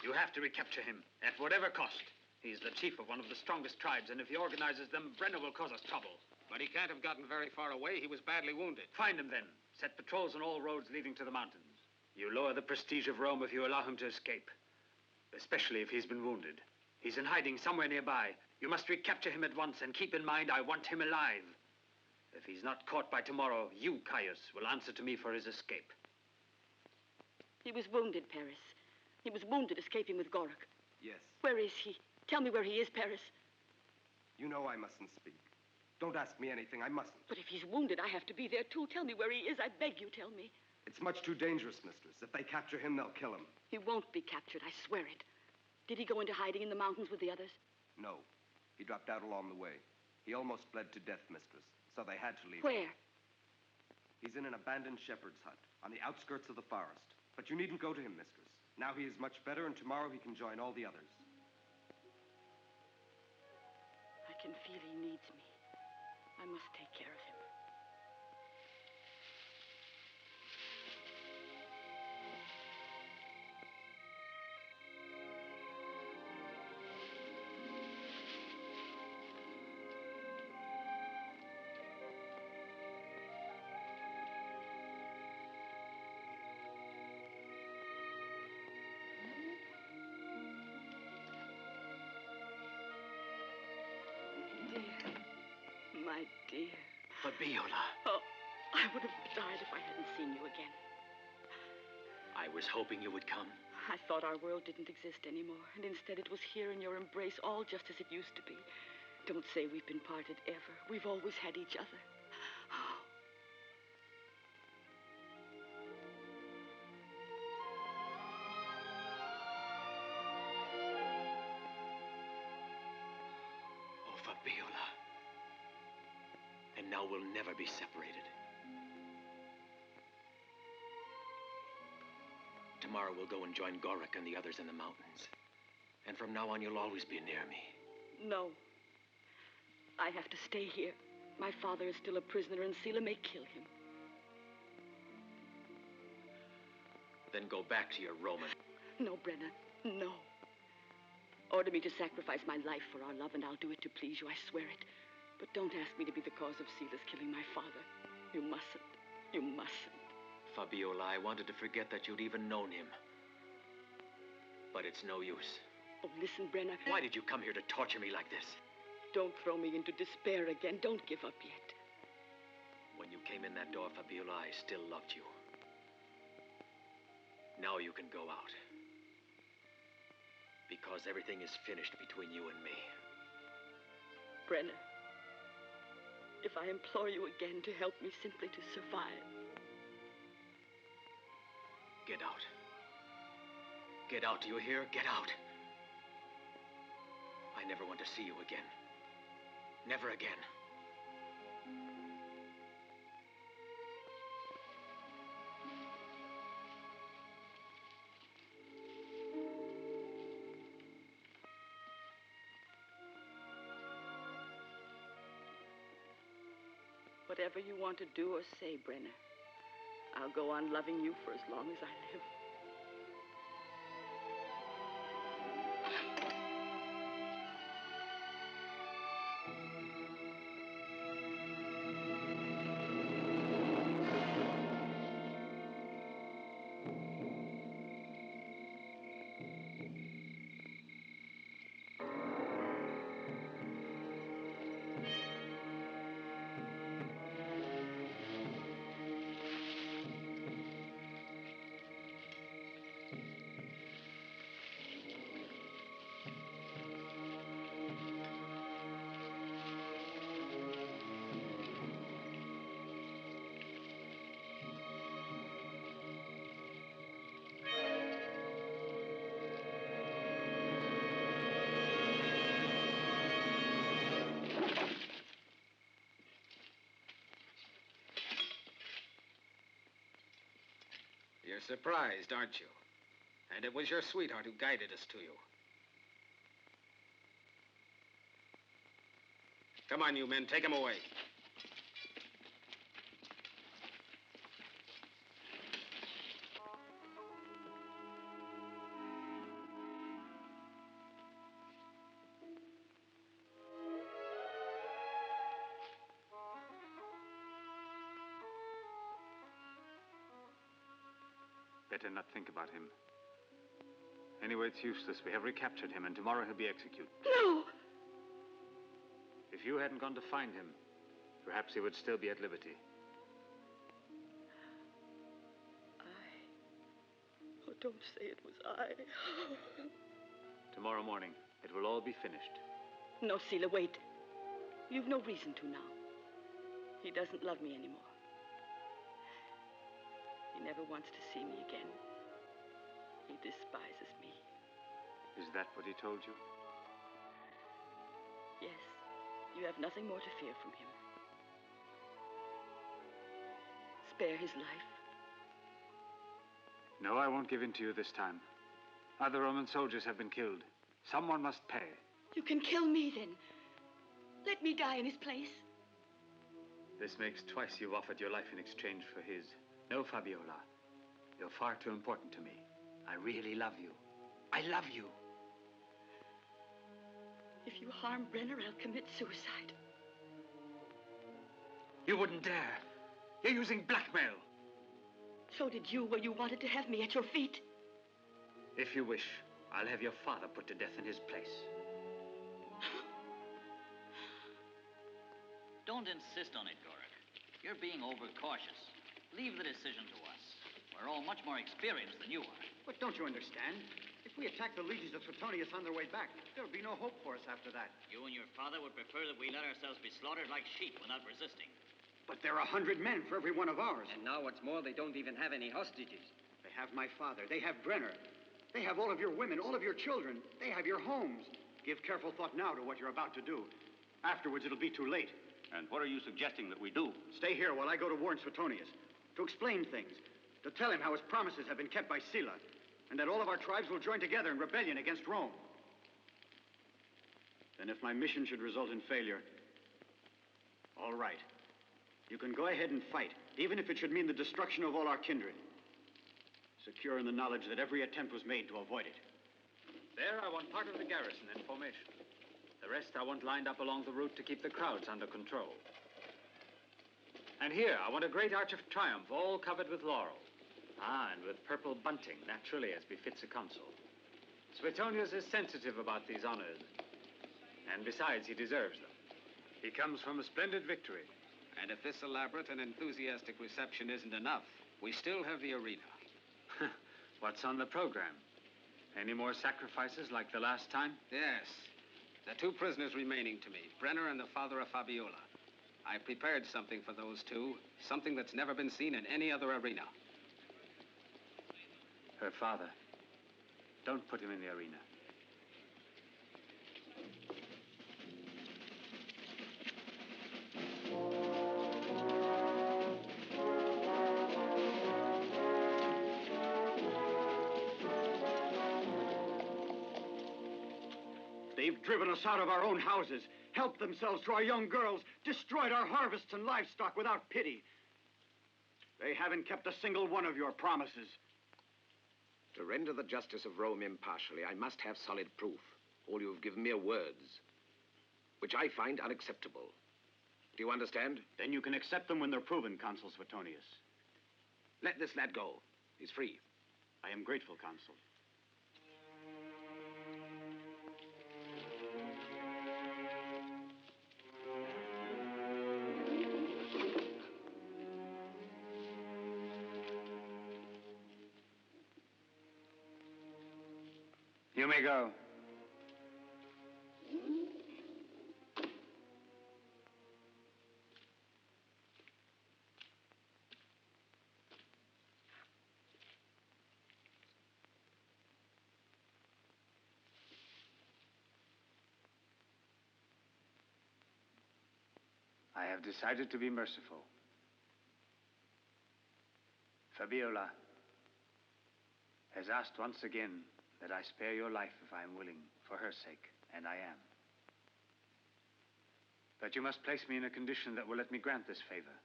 You have to recapture him, at whatever cost. He's the chief of one of the strongest tribes, and if he organizes them, Brenner will cause us trouble. But he can't have gotten very far away. He was badly wounded. Find him, then. Set patrols on all roads leading to the mountains. You lower the prestige of Rome if you allow him to escape. Especially if he's been wounded. He's in hiding somewhere nearby. You must recapture him at once, and keep in mind, I want him alive. If he's not caught by tomorrow, you, Caius, will answer to me for his escape. He was wounded, Paris. He was wounded escaping with Goric. Yes. Where is he? Tell me where he is, Paris. You know I mustn't speak. Don't ask me anything. I mustn't. But if he's wounded, I have to be there, too. Tell me where he is. I beg you, tell me. It's much too dangerous, mistress. If they capture him, they'll kill him. He won't be captured, I swear it. Did he go into hiding in the mountains with the others? No. He dropped out along the way. He almost bled to death, mistress. So they had to leave Where? him. He's in an abandoned shepherd's hut on the outskirts of the forest. But you needn't go to him, mistress. Now he is much better, and tomorrow he can join all the others. I can feel he needs me. I must take care of him. My dear. Fabiola. Oh, I would have died if I hadn't seen you again. I was hoping you would come. I thought our world didn't exist anymore, and instead it was here in your embrace, all just as it used to be. Don't say we've been parted ever. We've always had each other. Oh, Fabiola. And now we'll never be separated. Tomorrow we'll go and join Goric and the others in the mountains. And from now on, you'll always be near me. No. I have to stay here. My father is still a prisoner, and Sila may kill him. Then go back to your Roman. No, Brenna, no. Order me to sacrifice my life for our love, and I'll do it to please you, I swear it. But don't ask me to be the cause of Sila's killing my father. You mustn't. You mustn't. Fabiola, I wanted to forget that you'd even known him. But it's no use. Oh, listen, Brenna. Why did you come here to torture me like this? Don't throw me into despair again. Don't give up yet. When you came in that door, Fabiola, I still loved you. Now you can go out. Because everything is finished between you and me. Brenna, if I implore you again to help me simply to survive. Get out. Get out, do you hear? Get out. I never want to see you again. Never again. Whatever you want to do or say, Brenna, I'll go on loving you for as long as I live. You're surprised, aren't you? And it was your sweetheart who guided us to you. Come on, you men, take him away. Better not think about him. Anyway, it's useless. We have recaptured him, and tomorrow he'll be executed. No! If you hadn't gone to find him, perhaps he would still be at liberty. Oh, don't say it was I. Tomorrow morning, it will all be finished. No, Sila, wait. You've no reason to now. He doesn't love me anymore. He never wants to see me again. He despises me. Is that what he told you? Yes. You have nothing more to fear from him. Spare his life. No, I won't give in to you this time. Other Roman soldiers have been killed. Someone must pay. You can kill me, then. Let me die in his place. This makes twice you've offered your life in exchange for his. No, Fabiola. You're far too important to me. I really love you. I love you. If you harm Brenner, I'll commit suicide. You wouldn't dare. You're using blackmail. So did you, where you wanted to have me at your feet. If you wish, I'll have your father put to death in his place. Don't insist on it, Gorak. You're being overcautious. Leave the decision to us. We're all much more experienced than you are. But don't you understand? If we attack the legions of Suetonius on their way back, there would be no hope for us after that. You and your father would prefer that we let ourselves be slaughtered like sheep without resisting. But there are 100 men for every one of ours. And now what's more, they don't even have any hostages. They have my father. They have Brenner. They have all of your women, all of your children. They have your homes. Give careful thought now to what you're about to do. Afterwards, it'll be too late. And what are you suggesting that we do? Stay here while I go to warn Suetonius. To explain things. To tell him how his promises have been kept by Sila. And that all of our tribes will join together in rebellion against Rome. Then if my mission should result in failure, All right. You can go ahead and fight, even if it should mean the destruction of all our kindred. Secure in the knowledge that every attempt was made to avoid it. There, I want part of the garrison in formation. The rest I want lined up along the route to keep the crowds under control. And here, I want a great arch of triumph, all covered with laurel. Ah, and with purple bunting, naturally, as befits a consul. Suetonius is sensitive about these honors. And besides, he deserves them. He comes from a splendid victory. And if this elaborate and enthusiastic reception isn't enough, we still have the arena. What's on the program? Any more sacrifices like the last time? Yes. The two prisoners remaining to me, Brenno and the father of Fabiola. I prepared something for those two, something that's never been seen in any other arena. Her father. Don't put him in the arena. They've driven us out of our own houses, helped themselves to our young girls, destroyed our harvests and livestock without pity. They haven't kept a single one of your promises. To render the justice of Rome impartially, I must have solid proof. All you've given me are words, which I find unacceptable. Do you understand? Then you can accept them when they're proven, Consul Suetonius. Let this lad go. He's free. I am grateful, Consul. You may go. I have decided to be merciful. Fabiola has asked once again that I spare your life if I am willing, for her sake, and I am. But you must place me in a condition that will let me grant this favor.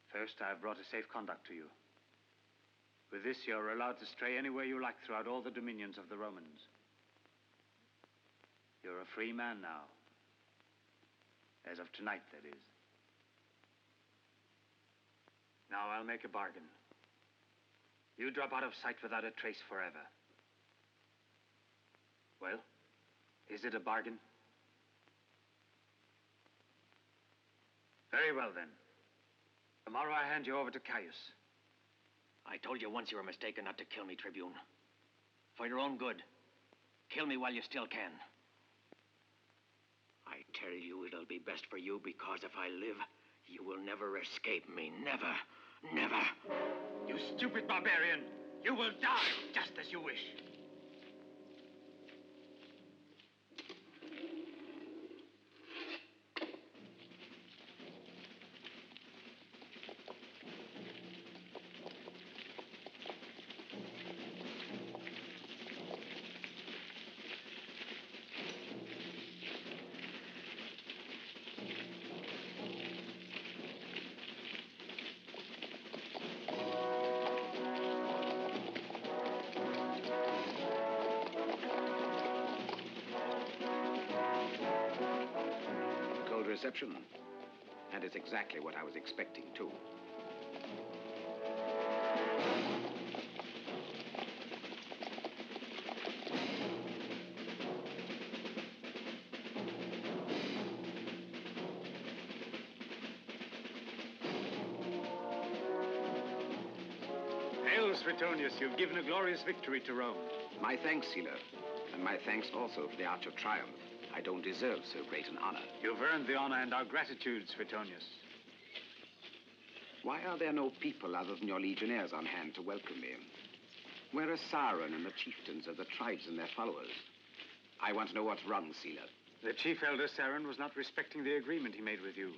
First, I have brought a safe conduct to you. With this, you are allowed to stray anywhere you like throughout all the dominions of the Romans. You're a free man now. As of tonight, that is. Now I'll make a bargain. You drop out of sight without a trace forever. Well, is it a bargain? Very well, then. Tomorrow I hand you over to Caius. I told you once you were mistaken not to kill me, Tribune. For your own good. Kill me while you still can. I tell you it'll be best for you because if I live, you will never escape me. Never. Never. You stupid barbarian! You will die just as you wish. Reception. And it's exactly what I was expecting, too. Hail, Suetonius, you've given a glorious victory to Rome. My thanks, Sealer. And my thanks also for the Arch of Triumph. I don't deserve so great an honor. You've earned the honor and our gratitude, Suetonius. Why are there no people other than your legionnaires on hand to welcome me? Where are Saron and the chieftains of the tribes and their followers? I want to know what's wrong, Sealer. The chief elder, Saron, was not respecting the agreement he made with you.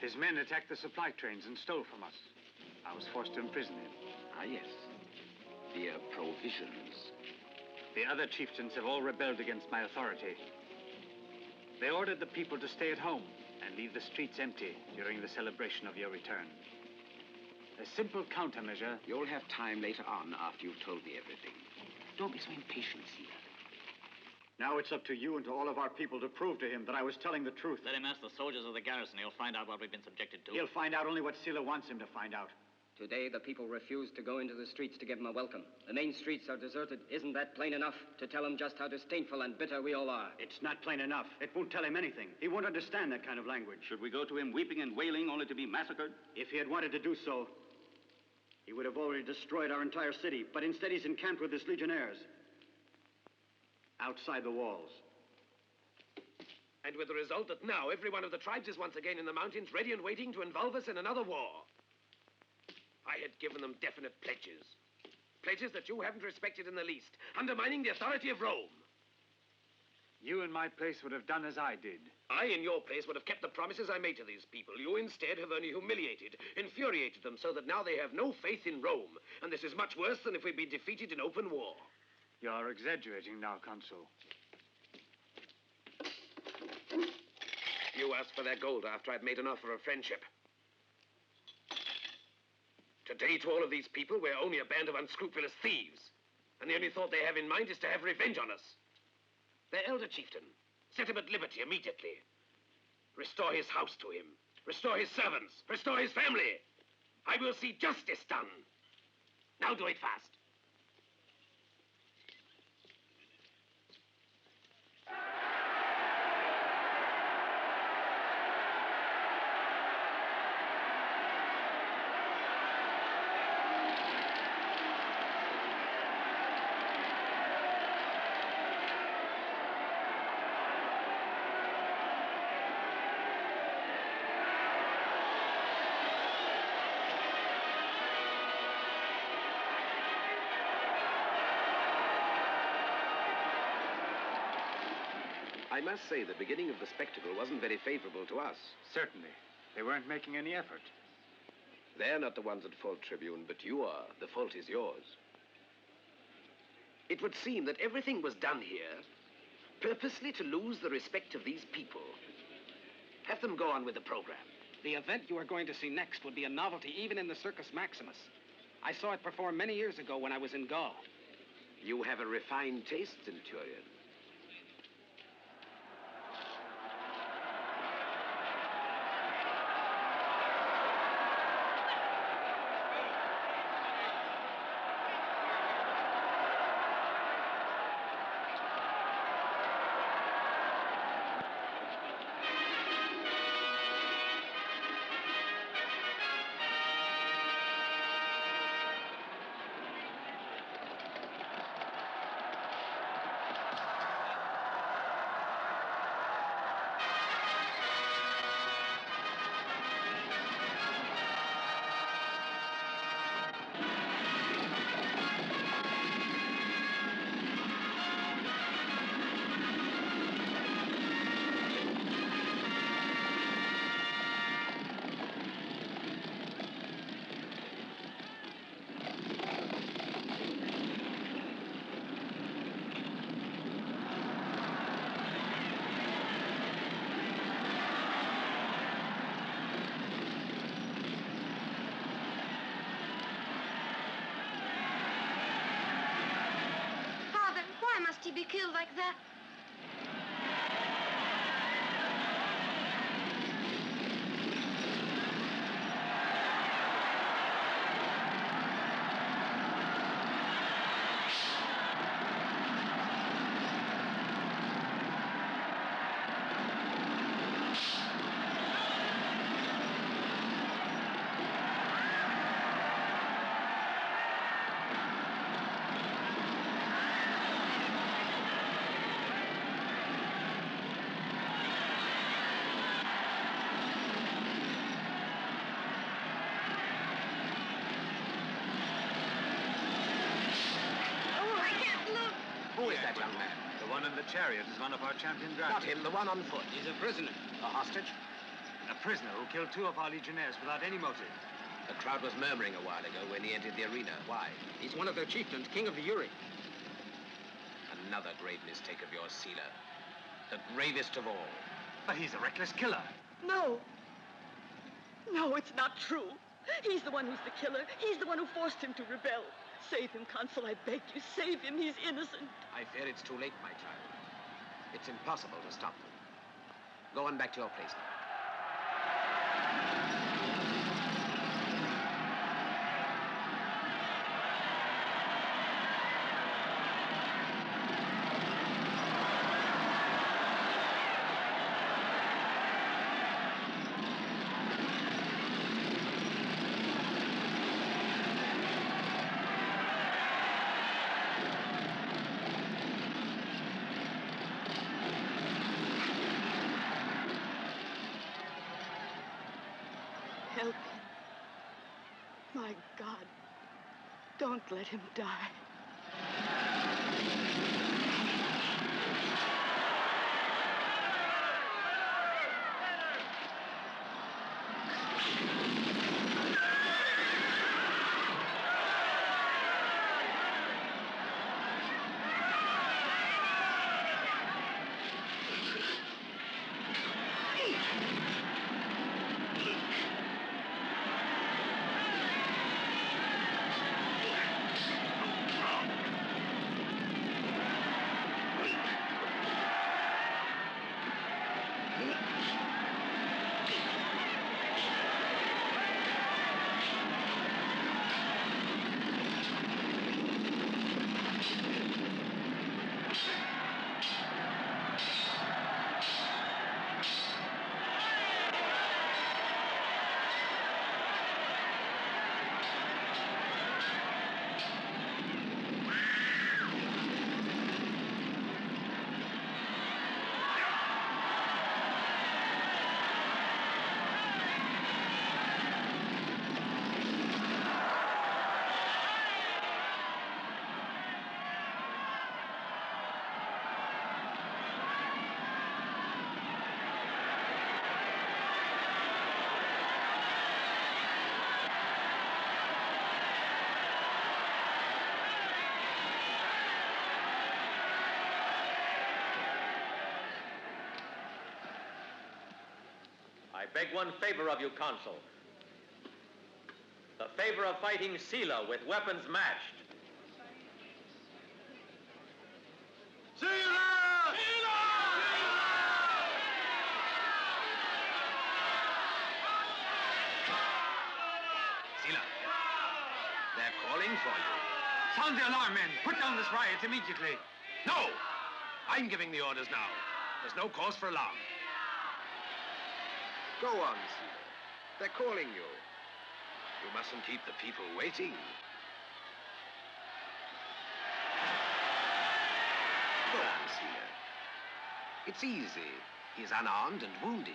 His men attacked the supply trains and stole from us. I was forced to imprison him. Ah, yes. Via provisions. The other chieftains have all rebelled against my authority. They ordered the people to stay at home and leave the streets empty during the celebration of your return. A simple countermeasure. You'll have time later on after you've told me everything. Don't be so impatient, Sila. Now it's up to you and to all of our people to prove to him that I was telling the truth. Let him ask the soldiers of the garrison. He'll find out what we've been subjected to. He'll find out only what Sila wants him to find out. Today, the people refused to go into the streets to give him a welcome. The main streets are deserted. Isn't that plain enough to tell him just how disdainful and bitter we all are? It's not plain enough. It won't tell him anything. He won't understand that kind of language. Should we go to him weeping and wailing only to be massacred? If he had wanted to do so, he would have already destroyed our entire city. But instead, he's encamped with his legionnaires outside the walls. And with the result that now every one of the tribes is once again in the mountains, ready and waiting to involve us in another war. I had given them definite pledges. Pledges that you haven't respected in the least, undermining the authority of Rome. You in my place would have done as I did. I, in your place, would have kept the promises I made to these people. You instead have only humiliated, infuriated them so that now they have no faith in Rome. And this is much worse than if we'd been defeated in open war. You're exaggerating now, Consul. You asked for their gold after I'd made an offer of friendship. Today, to all of these people, we're only a band of unscrupulous thieves. And the only thought they have in mind is to have revenge on us. Their elder chieftain, set him at liberty immediately. Restore his house to him. Restore his servants. Restore his family. I will see justice done. Now do it fast. I must say the beginning of the spectacle wasn't very favorable to us. Certainly. They weren't making any effort. They're not the ones at fault, Tribune, but you are. The fault is yours. It would seem that everything was done here purposely to lose the respect of these people. Have them go on with the program. The event you are going to see next would be a novelty even in the Circus Maximus. I saw it perform many years ago when I was in Gaul. You have a refined taste, Centurion. He be killed like that? Who is that young man? The one in the chariot is one of our champion drivers. Not him, the one on foot. He's a prisoner. A hostage? A prisoner who killed 2 of our legionnaires without any motive. The crowd was murmuring a while ago when he entered the arena. Why? He's one of their chieftains, king of the Uri. Another grave mistake of yours, Sila. The gravest of all. But he's a reckless killer. No. No, it's not true. He's the one who's the killer. He's the one who forced him to rebel. Save him, Consul, I beg you. Save him. He's innocent. I fear it's too late, my child. It's impossible to stop them. Go on back to your place now. Help him. My God, don't let him die. I beg one favor of you, Consul. The favor of fighting Sila with weapons matched. Sila, they're calling for you. Sound the alarm, men. Put down this riot immediately. No! I'm giving the orders now. There's no cause for alarm. Go on, Sila. They're calling you. You mustn't keep the people waiting. Go on, Sila. It's easy. He's unarmed and wounded.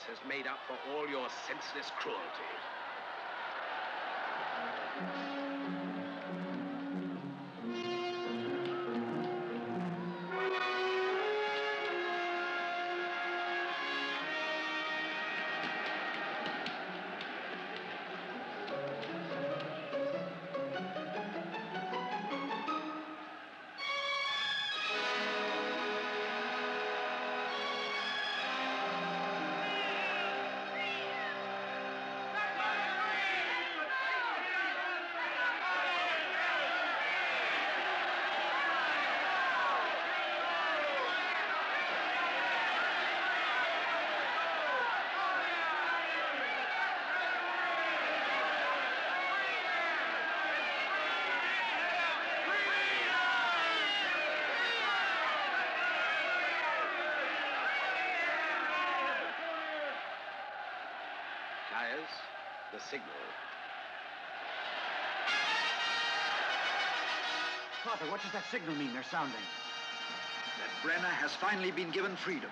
has made up for all your senseless cruelty. The signal. Father, what does that signal mean they're sounding? That Brenner has finally been given freedom.